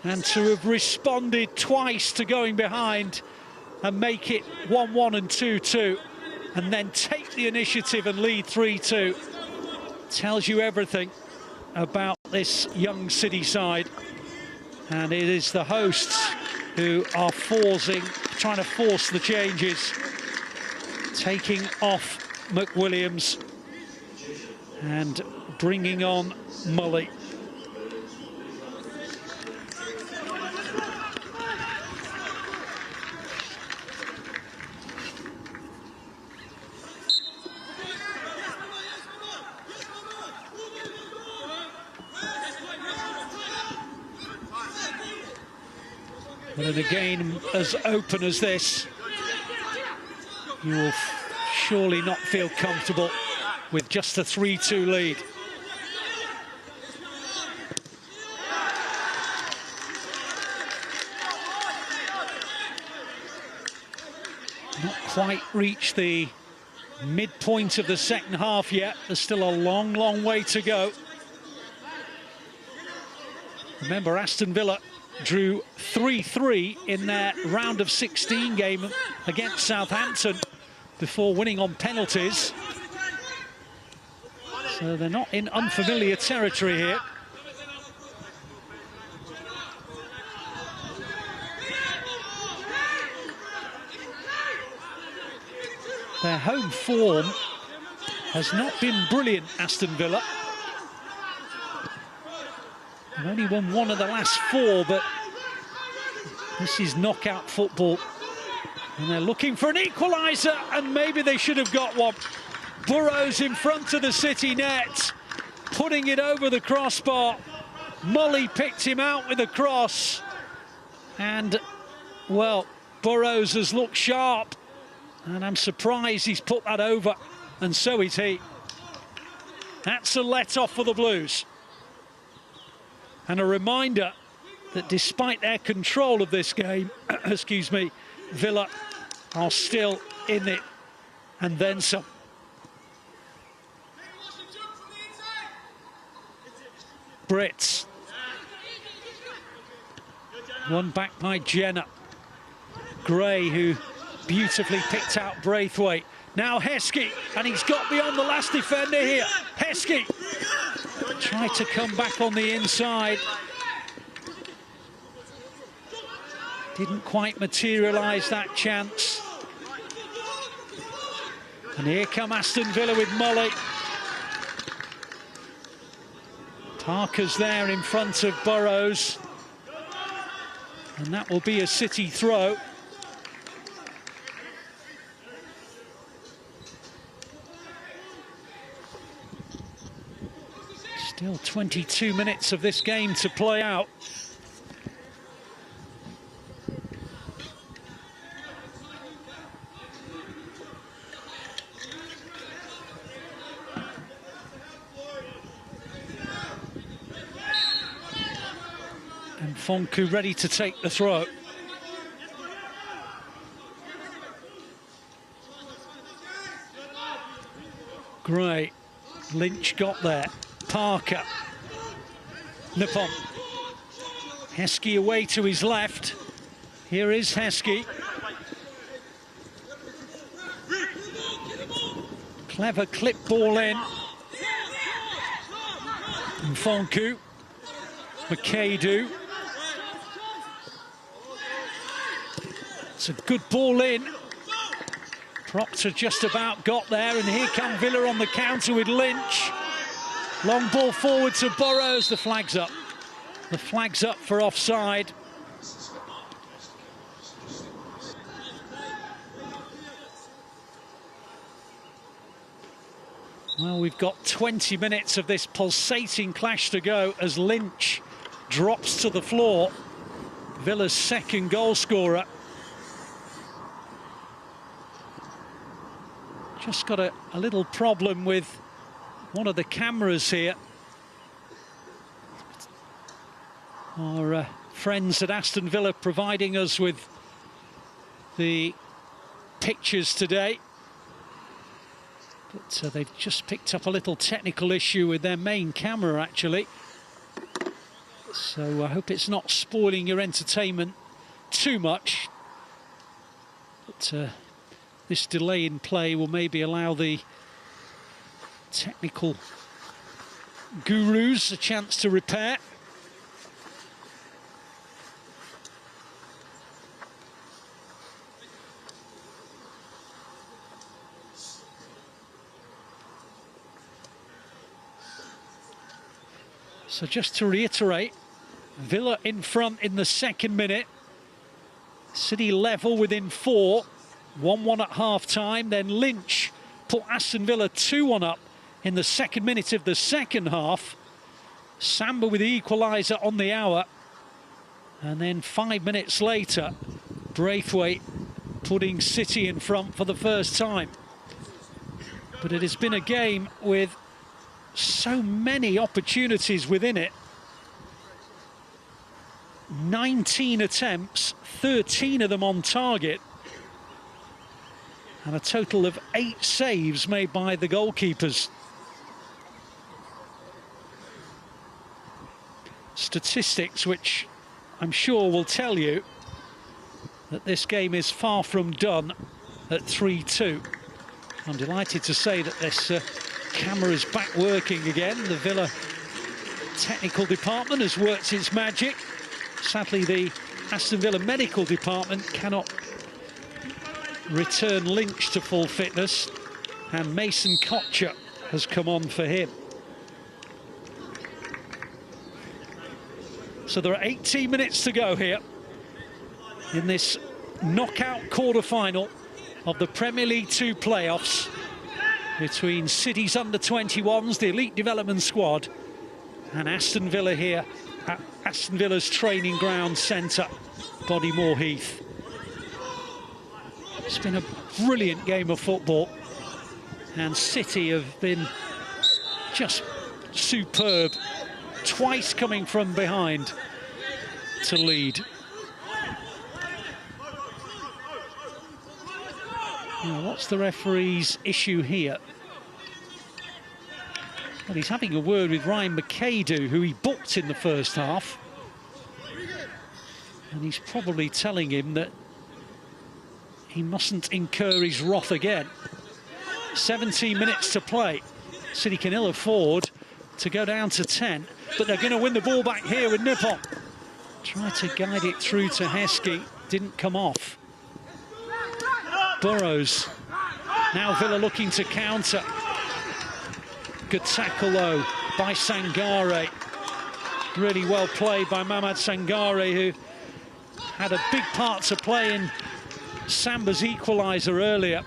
And to have responded twice to going behind and make it 1-1 and 2-2, and then take the initiative and lead 3-2, tells you everything about this young City side. And it is the hosts who are trying to force the changes, taking off McWilliams and bringing on Mully. But in a game as open as this, you will surely not feel comfortable with just a 3-2 lead. Not quite reached the midpoint of the second half yet. There's still a long, long way to go. Remember, Aston Villa drew 3-3 in their round of 16 game against Southampton before winning on penalties. So they're not in unfamiliar territory here. Their home form has not been brilliant, Aston Villa. They've only won 1 of the last 4, but this is knockout football. And they're looking for an equaliser, and maybe they should have got one. Burrows in front of the City net, putting it over the crossbar. Mully picked him out with a cross. And, well, Burrows has looked sharp. And I'm surprised he's put that over, and so is he. That's a let-off for the Blues. And a reminder that despite their control of this game, excuse me, Villa are still in it, and then some. Brits. One back by Jenner. Gray, who beautifully picked out Braithwaite. Now Heskey, and he's got beyond the last defender here. Heskey tried to come back on the inside. Didn't quite materialise that chance. And here come Aston Villa with Molly. Parker's there in front of Burrows. And that will be a City throw. Still 22 minutes of this game to play out. And Fonku ready to take the throw. Gray, Lynch got there. Parker, Nippon. Heskey away to his left. Here is Heskey. Clever clip ball in. And Fonku. McAdoo. It's a good ball in. Proctor just about got there, and here come Villa on the counter with Lynch. Long ball forward to Burrows. The flag's up. The flag's up for offside. Well, we've got 20 minutes of this pulsating clash to go as Lynch drops to the floor. Villa's second goal scorer. Just got a little problem with one of the cameras here. Our friends at Aston Villa providing us with the pictures today. But they've just picked up a little technical issue with their main camera, actually. So I hope it's not spoiling your entertainment too much. But this delay in play will maybe allow the technical gurus a chance to repair. So just to reiterate, Villa in front in the second minute. City level within 4. 1-1 at half-time. Then Lynch put Aston Villa 2-1 up in the second minute of the second half. Samba with the equaliser on the hour. And then 5 minutes later, Braithwaite putting City in front for the first time. But it has been a game with so many opportunities within it. 19 attempts, 13 of them on target, and a total of 8 saves made by the goalkeepers. Statistics which I'm sure will tell you that this game is far from done at 3-2. I'm delighted to say that this camera is back working again. The Villa technical department has worked its magic. Sadly, the Aston Villa medical department cannot return Lynch to full fitness, and Mason Kocher has come on for him. So there are 18 minutes to go here in this knockout quarter-final of the Premier League 2 playoffs between City's under-21s, the elite development squad, and Aston Villa here at Aston Villa's training ground centre, Bodymoor Heath. It's been a brilliant game of football, and City have been just superb, twice coming from behind to lead. Now, what's the referee's issue here? Well, he's having a word with Ryan McAdoo, who he booked in the first half. And he's probably telling him that he mustn't incur his wrath again. 17 minutes to play. City can ill afford to go down to 10, but they're going to win the ball back here with Nippon. Tried to guide it through to Heskey, didn't come off. Burrows. Now Villa looking to counter. Good tackle though by Sangare. Really well played by Mamad Sangare, who had a big part to play in Samba's equaliser earlier.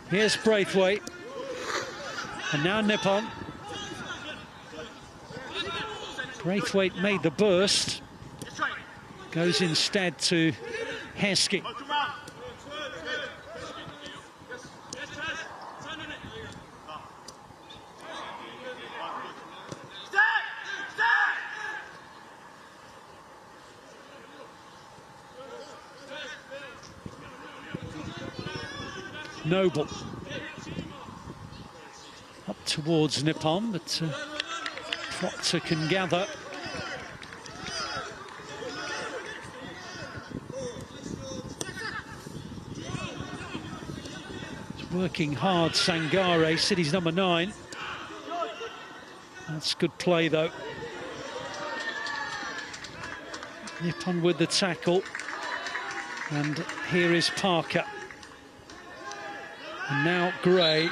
Here's Braithwaite. And now Nippon. Braithwaite made the burst. Goes instead to Heskey. Noble. Up towards Nippon, but Proctor can gather. It's working hard, Sangare, City's number 9. That's good play, though. Nippon with the tackle. And here is Parker. And now Gray,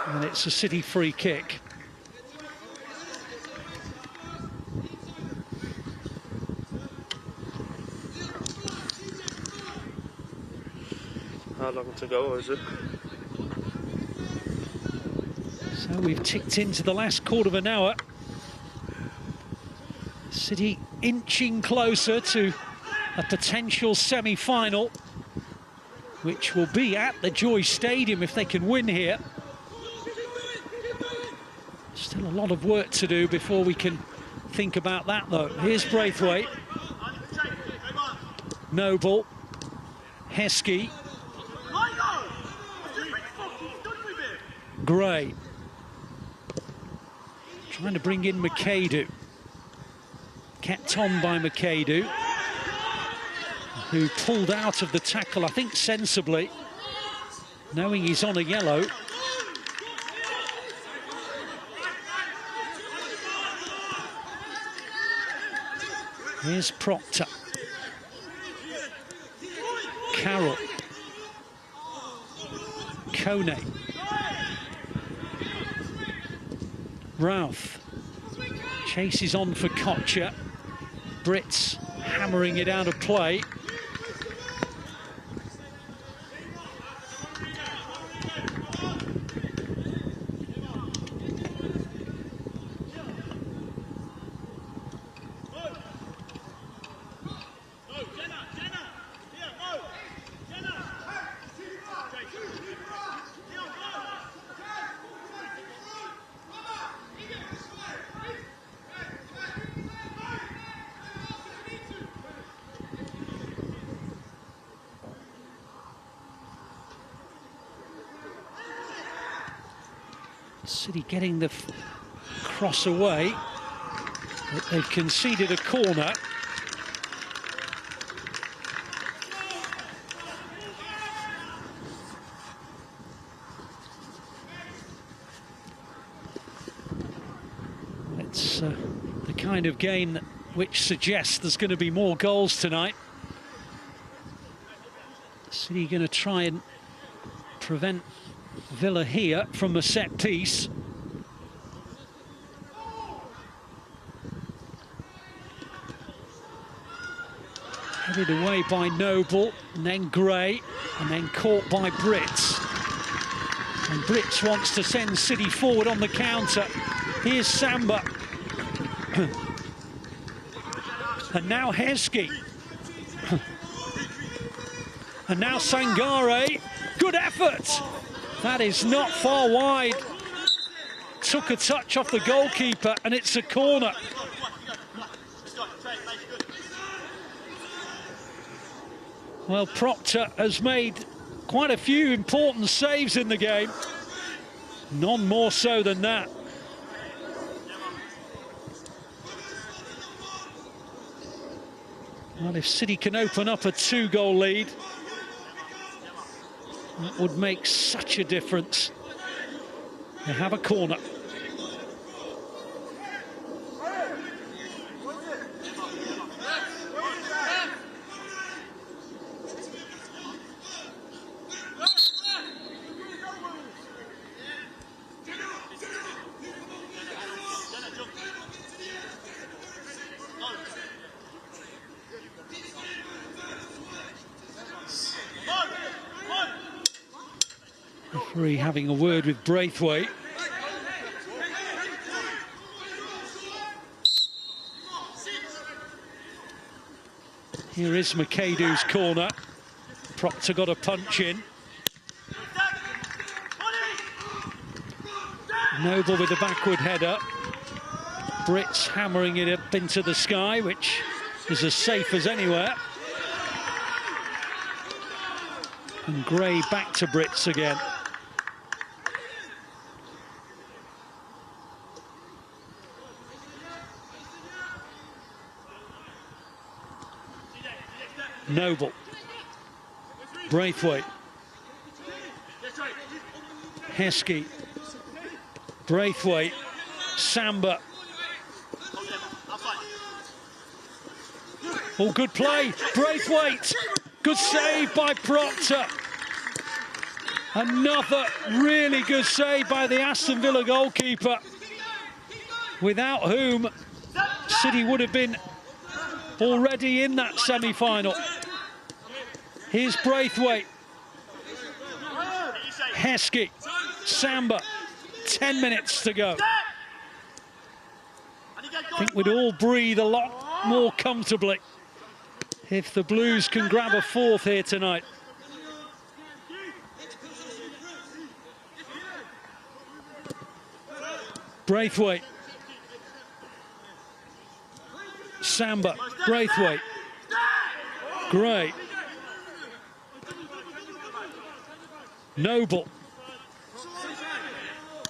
and it's a City free kick. How long to go, is it? So we've ticked into the last quarter of an hour. City inching closer to a potential semi-final, which will be at the Joy Stadium if they can win here. Still a lot of work to do before we can think about that, though. Here's Braithwaite. Noble. Heskey. Gray. Trying to bring in McAdoo. Kept on by McAdoo, who pulled out of the tackle, I think sensibly, knowing he's on a yellow. Here's Proctor. Carroll. Kone. Routh. Chases on for Kocher. Brits hammering it out of play. City getting the cross away, but they've conceded a corner. It's the kind of game which suggests there's going to be more goals tonight. City going to try and prevent Villa here from a set piece. Headed away by Noble, and then Gray, and then caught by Brits. And Brits wants to send City forward on the counter. Here's Samba. And now Heskey. And now Sangare. Good effort. That is not far wide. Took a touch off the goalkeeper, and it's a corner. Well, Proctor has made quite a few important saves in the game. None more so than that. Well, if City can open up a 2-goal lead, that would make such a difference. They have a corner. Referee having a word with Braithwaite. Here is McAdoo's corner. Proctor got a punch in. Noble with the backward header. Brits hammering it up into the sky, which is as safe as anywhere. And Gray back to Brits again. Noble, Braithwaite, Heskey, Braithwaite, Samba. Oh, good play, Braithwaite, good save by Proctor. Another really good save by the Aston Villa goalkeeper, without whom City would have been already in that semi-final. Here's Braithwaite, Heskey, Samba, 10 minutes to go. I think we'd all breathe a lot more comfortably if the Blues can grab a fourth here tonight. Braithwaite, Samba, Braithwaite, Gray, Noble,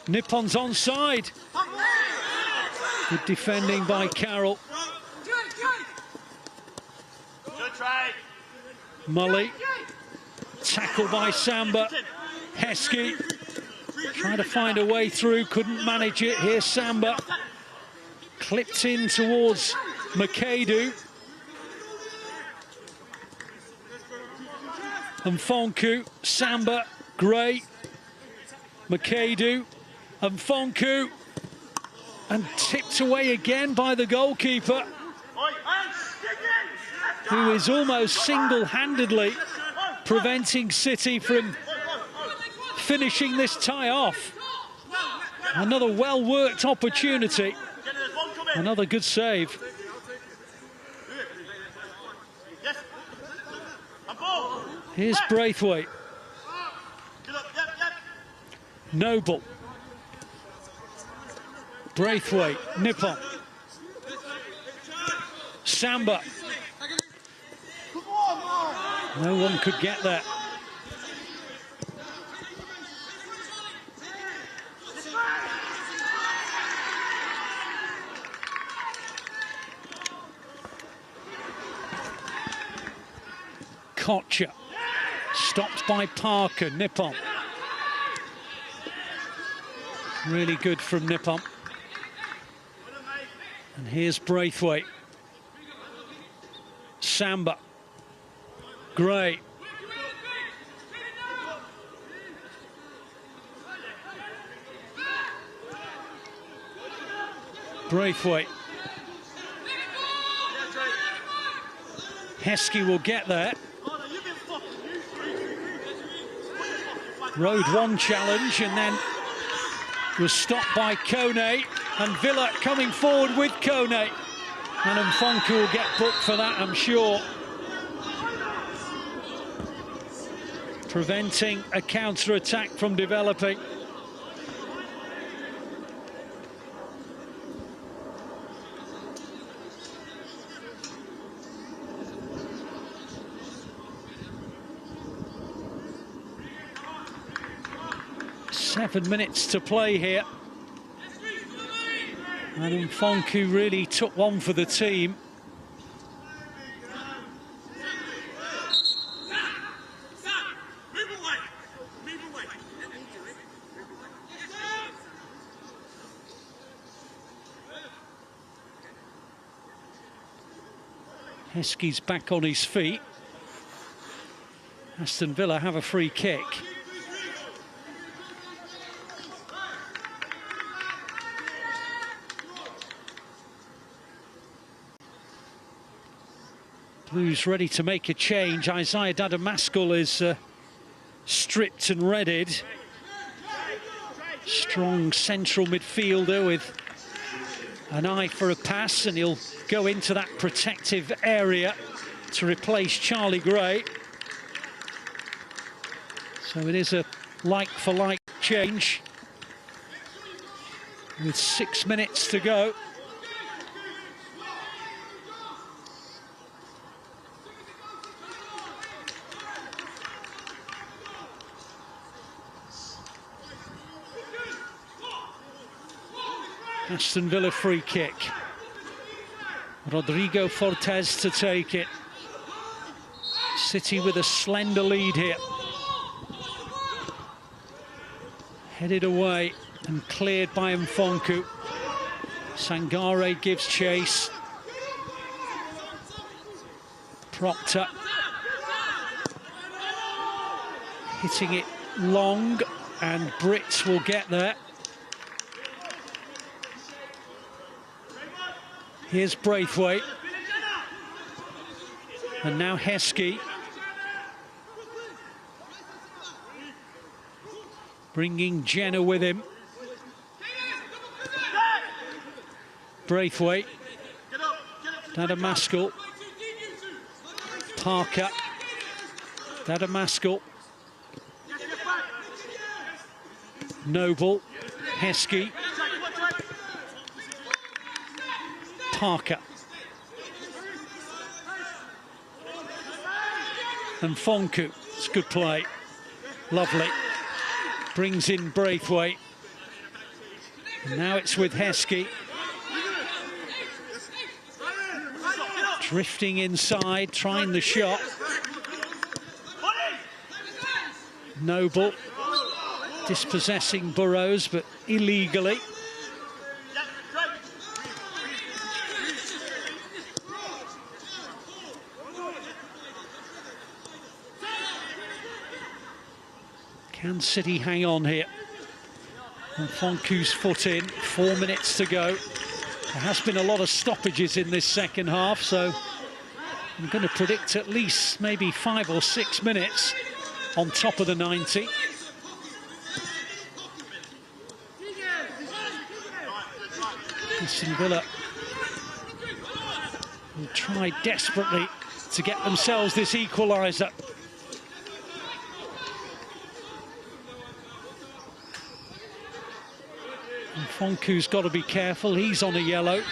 Nippon's onside. Good defending by Carroll. Mully, tackle by Samba, Heskey, trying to find a way through, couldn't manage it. Here's Samba, clipped in towards McAdoo. And Fonku, Samba, Gray, McAdoo, and Fonku, and tipped away again by the goalkeeper, who is almost single-handedly preventing City from finishing this tie off. Another well-worked opportunity, another good save. Here's Braithwaite, Noble, Braithwaite, Nippon, Samba. No one could get that. Kocher, stopped by Parker, Nippon. Really good from Nippon. And here's Braithwaite. Samba. Gray. Braithwaite. Heskey will get there. Road one challenge and then was stopped by Kone, and Villa coming forward with Kone. And Mfonku will get booked for that, I'm sure. Preventing a counter-attack from developing. Seven minutes to play here. And Mfonku really took one for the team. Heskey's back on his feet. Aston Villa have a free kick. Blues ready to make a change. Isaiah Dadamascul is stripped and readied. Strong central midfielder with an eye for a pass, and he'll go into that protective area to replace Charlie Gray. So it is a like-for-like change with 6 minutes to go. Aston Villa free kick. Rodrigo Fortes to take it. City with a slender lead here. Headed away and cleared by Mfonku. Sangare gives chase. Propped up. Hitting it long, and Brits will get there. Here's Braithwaite. And now Heskey. Bringing Jenner with him. Braithwaite. Dadamascul. Parker. Dadamascul. Noble. Heskey. Parker. And Mfonku. It's good play. Lovely. Brings in Braithwaite. And now it's with Heskey. Drifting inside, trying the shot. Noble. Dispossessing Burrows, but illegally. Can City hang on here? And Fonku's foot in, 4 minutes to go. There has been a lot of stoppages in this second half, so I'm going to predict at least maybe 5 or 6 minutes on top of the 90. Aston Villa will try desperately to get themselves this equaliser. Fonku's got to be careful, he's on a yellow.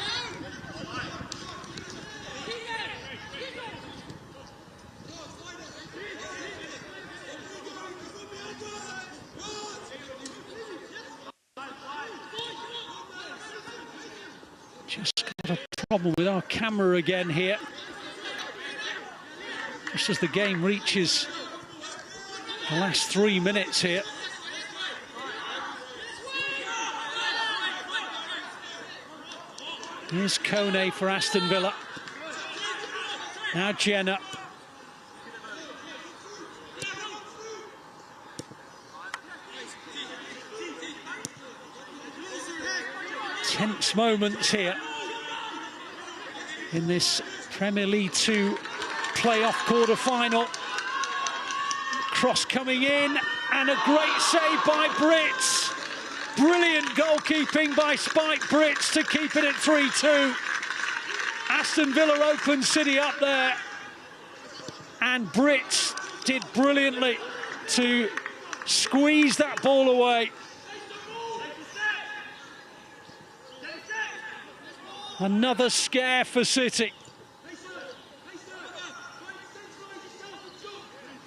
Just got a problem with our camera again here. Just as the game reaches the last 3 minutes here. Here's Kone for Aston Villa. Now Jenner. Tense moments here in this Premier League 2 playoff quarter-final. Cross coming in, and a great save by Brits. Brilliant goalkeeping by Spike Brits to keep it at 3-2. Aston Villa opened City up there, and Brits did brilliantly to squeeze that ball away. Another scare for City.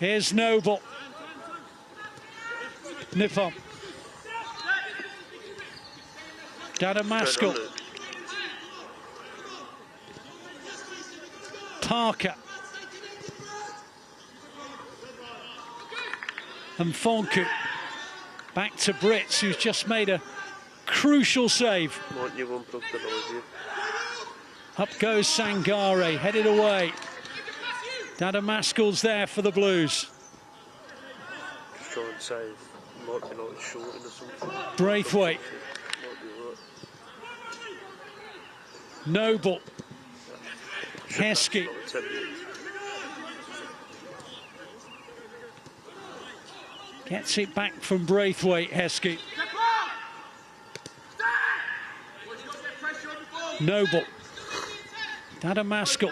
Here's Noble. Nippon. Dadamascul. Parker. And Mfonku. Back to Brits, who's just made a crucial save. Up goes Sangare, headed away. Dadamaskel's there for the Blues. Just try and save. Might be like short or something. Braithwaite. Noble. Heskey. Gets it back from Braithwaite, Heskey. Noble. Dadamaskel.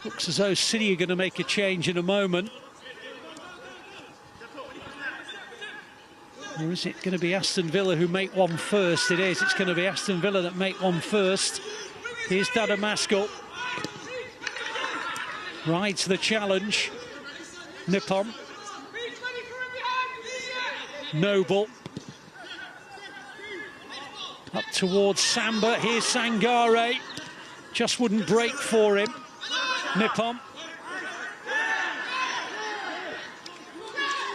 Looks as though City are going to make a change in a moment. Or is it going to be Aston Villa who make one first? It is. It's going to be Aston Villa that make one first. Here's Dadamaskel. Rides the challenge. Nippon. Noble. Up towards Samba. Here's Sangare. Just wouldn't break for him. Nippon.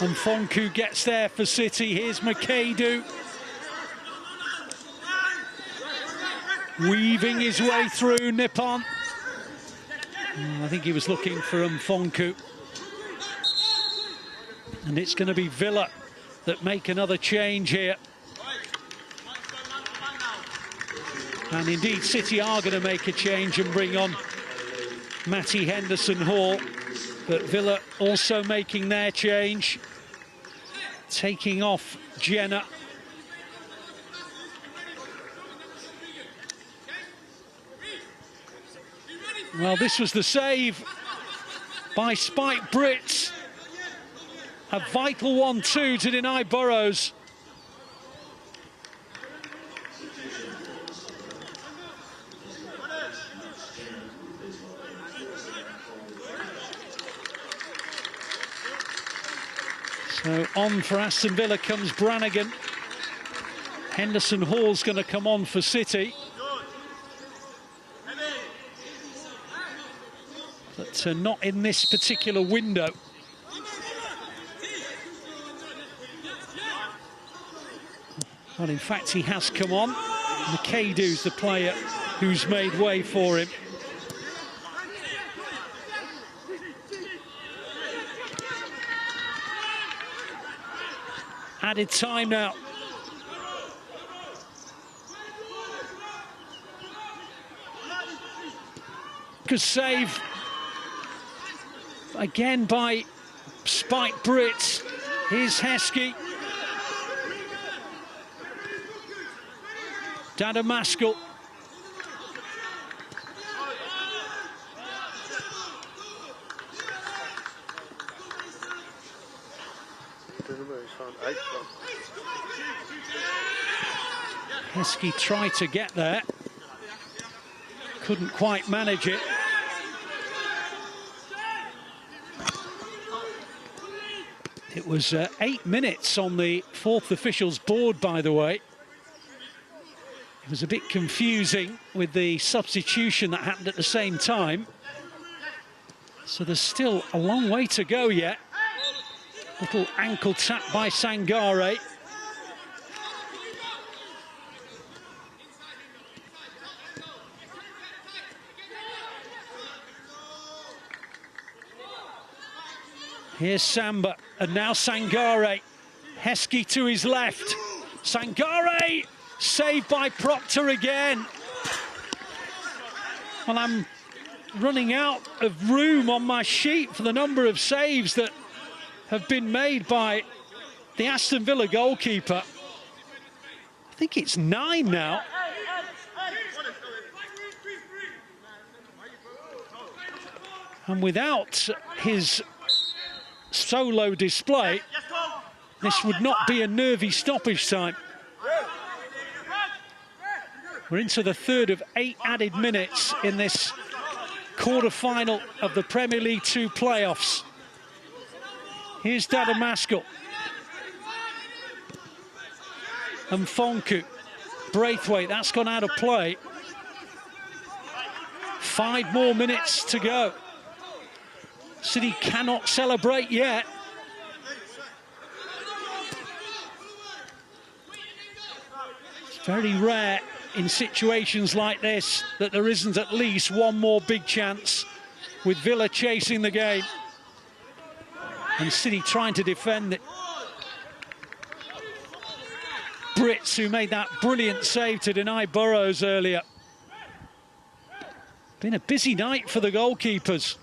And Fonku gets there for City. Here's Makadu. Weaving his way through Nippon. I think he was looking for Fonku. And it's going to be Villa that make another change here. And indeed, City are going to make a change and bring on Matty Henderson-Hall. But Villa also making their change. Taking off Jenner. Well, this was the save by Spike Brits. A vital 1-2 to deny Burrows. So on for Aston Villa comes Brannigan. Henderson-Hall's going to come on for City. But not in this particular window. Well, in fact, he has come on. Makadu's the player who's made way for him. Added time now. Good save. Again by Spike Brits. Here's Heskey. Dadamaskel. Heskey tried to get there. Couldn't quite manage it. It was 8 minutes on the fourth official's board, by the way. It was a bit confusing with the substitution that happened at the same time. So there's still a long way to go yet. Little ankle tap by Sangare. Here's Samba, and now Sangare. Heskey to his left. Sangare! Saved by Proctor again. Well, I'm running out of room on my sheet for the number of saves that have been made by the Aston Villa goalkeeper. I think it's 9 now. And without his solo display, this would not be a nervy stoppage time. We're into the third of 8 added minutes in this quarter-final of the Premier League 2 playoffs. Here's Dadamaskel. And Fonku. Braithwaite, that's gone out of play. 5 more minutes to go. City cannot celebrate yet. It's very rare in situations like this that there isn't at least one more big chance, with Villa chasing the game and City trying to defend it. Brits, who made that brilliant save to deny Burrows earlier. Been a busy night for the goalkeepers.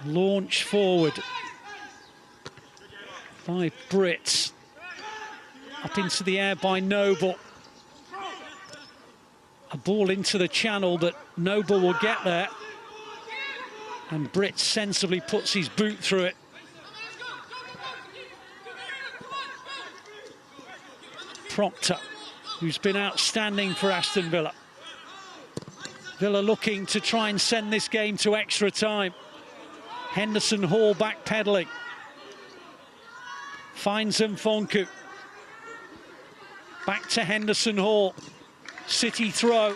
Launch forward by Brits. Up into the air by Noble. A ball into the channel, but Noble will get there. And Brits sensibly puts his boot through it. Proctor, who's been outstanding for Aston Villa. Villa looking to try and send this game to extra time. Henderson Hall backpedaling. Finds Mfonku. Back to Henderson Hall. City throw.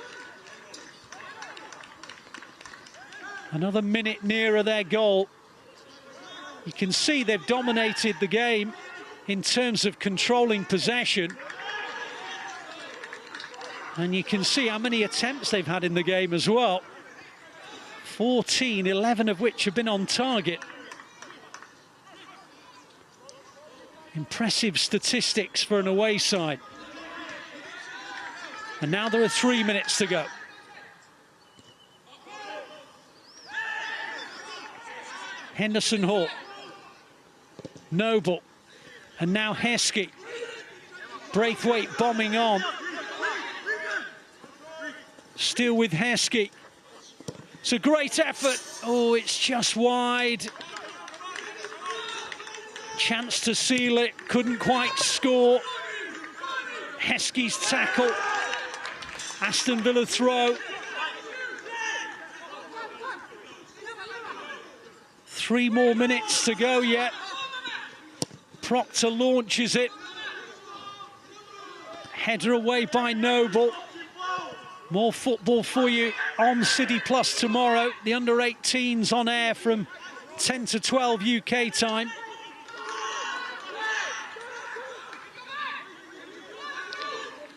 Another minute nearer their goal. You can see they've dominated the game in terms of controlling possession. And you can see how many attempts they've had in the game as well. 14, 11 of which have been on target. Impressive statistics for an away side. And now there are 3 minutes to go. Henderson Hall. Noble. And now Heskey. Braithwaite bombing on. Still with Heskey. It's a great effort. Oh, it's just wide. Chance to seal it. Couldn't quite score. Heskey's tackle. Aston Villa throw. 3 more minutes to go yet. Proctor launches it. Header away by Noble. More football for you on City Plus tomorrow. The under-18s on air from 10 to 12 UK time.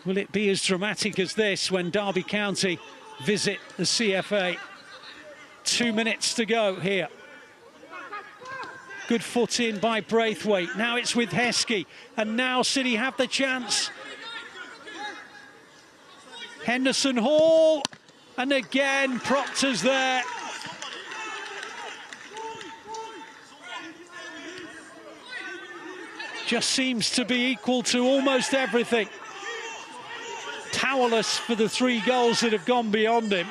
Will it be as dramatic as this when Derby County visit the CFA? 2 minutes to go here. Good foot in by Braithwaite. Now it's with Heskey. And now City have the chance. Henderson Hall. And again, Proctor's there. Just seems to be equal to almost everything. Powerless for the 3 goals that have gone beyond him.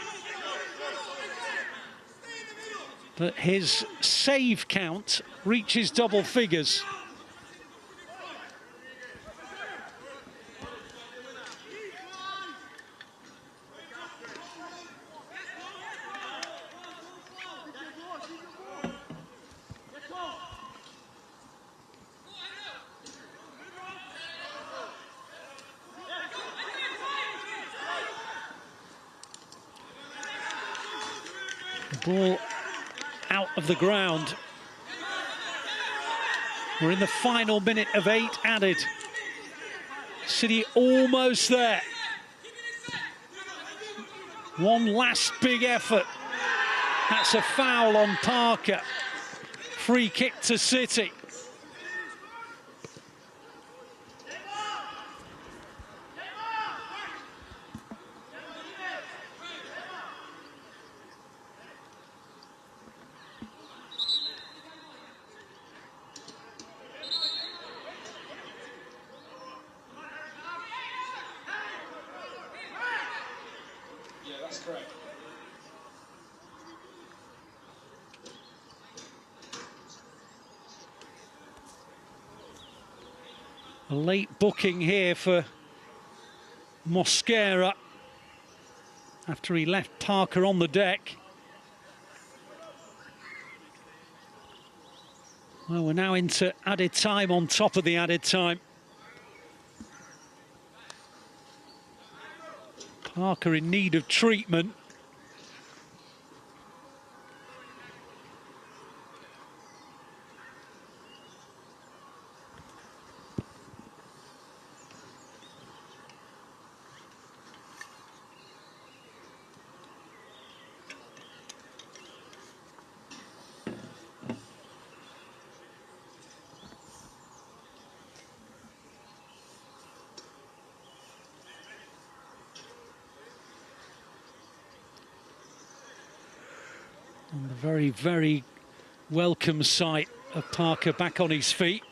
But his save count reaches double figures. Ball out of the ground. We're in the final minute of 8 added. City almost there. One last big effort. That's a foul on Parker. Free kick to City. That's correct. A late booking here for Mosquera after he left Parker on the deck. Well, we're now into added time on top of the added time. Parker in need of treatment. And the very, very welcome sight of Parker back on his feet.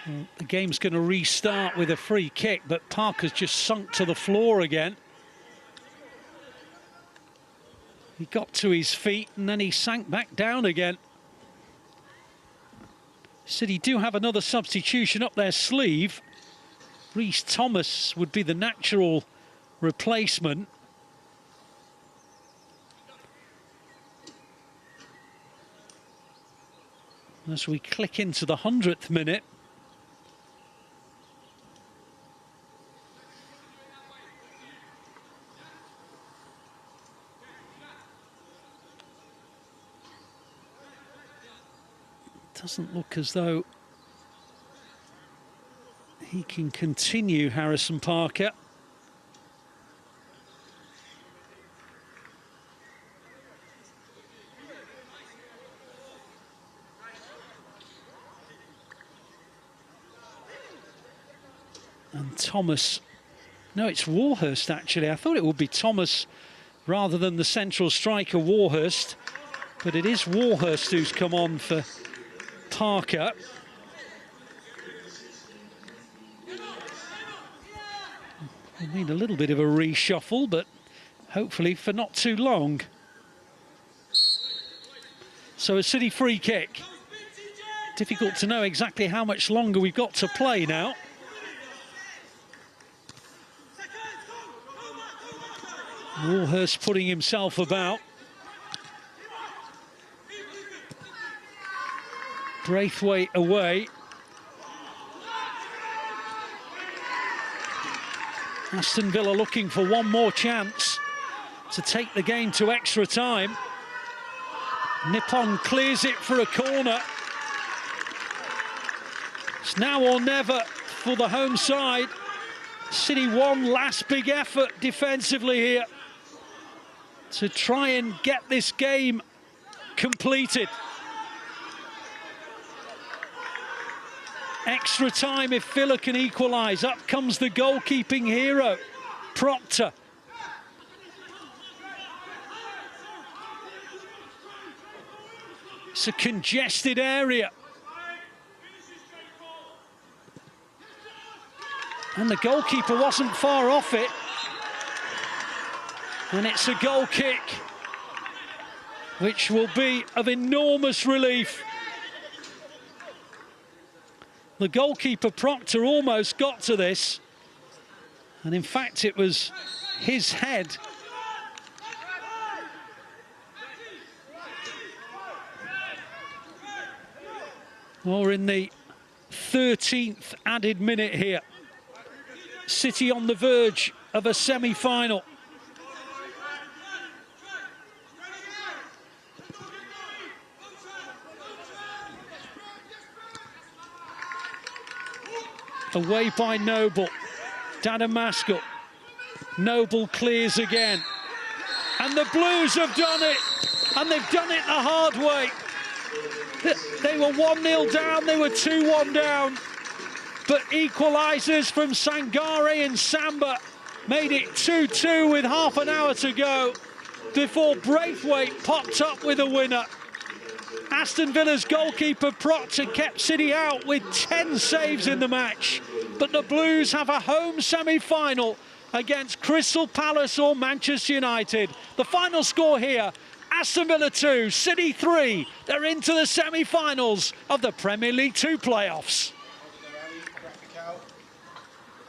Well, the game's going to restart with a free kick, but Parker's just sunk to the floor again. He got to his feet and then he sank back down again. City do have another substitution up their sleeve. Rhys Thomas would be the natural replacement. As we click into the 100th minute. Doesn't look as though he can continue, Harrison Parker. And Thomas, no, it's Warhurst actually. I thought it would be Thomas rather than the central striker Warhurst, but it is Warhurst who's come on for Parker. We need a little bit of a reshuffle, but hopefully for not too long. So a City free kick. Difficult to know exactly how much longer we've got to play now. Warhurst putting himself about. Braithwaite away. Aston Villa looking for one more chance to take the game to extra time. Nippon clears it for a corner. It's now or never for the home side. City one last big effort defensively here to try and get this game completed. Extra time if Villa can equalise. Up comes the goalkeeping hero, Proctor. It's a congested area. And the goalkeeper wasn't far off it. And it's a goal kick, which will be of enormous relief. The goalkeeper, Proctor, almost got to this. And in fact, it was his head. Or in the 13th added minute here. City on the verge of a semi-final. Away by Noble. Dadamasco. Noble clears again. And the Blues have done it. And they've done it the hard way. They were 1-0 down, they were 2-1 down. But equalisers from Sangare and Samba made it 2-2 with half an hour to go before Braithwaite popped up with a winner. Aston Villa's goalkeeper Proctor kept City out with 10 saves in the match. But the Blues have a home semi-final against Crystal Palace or Manchester United. The final score here, Aston Villa 2, City 3. They're into the semi-finals of the Premier League 2 playoffs.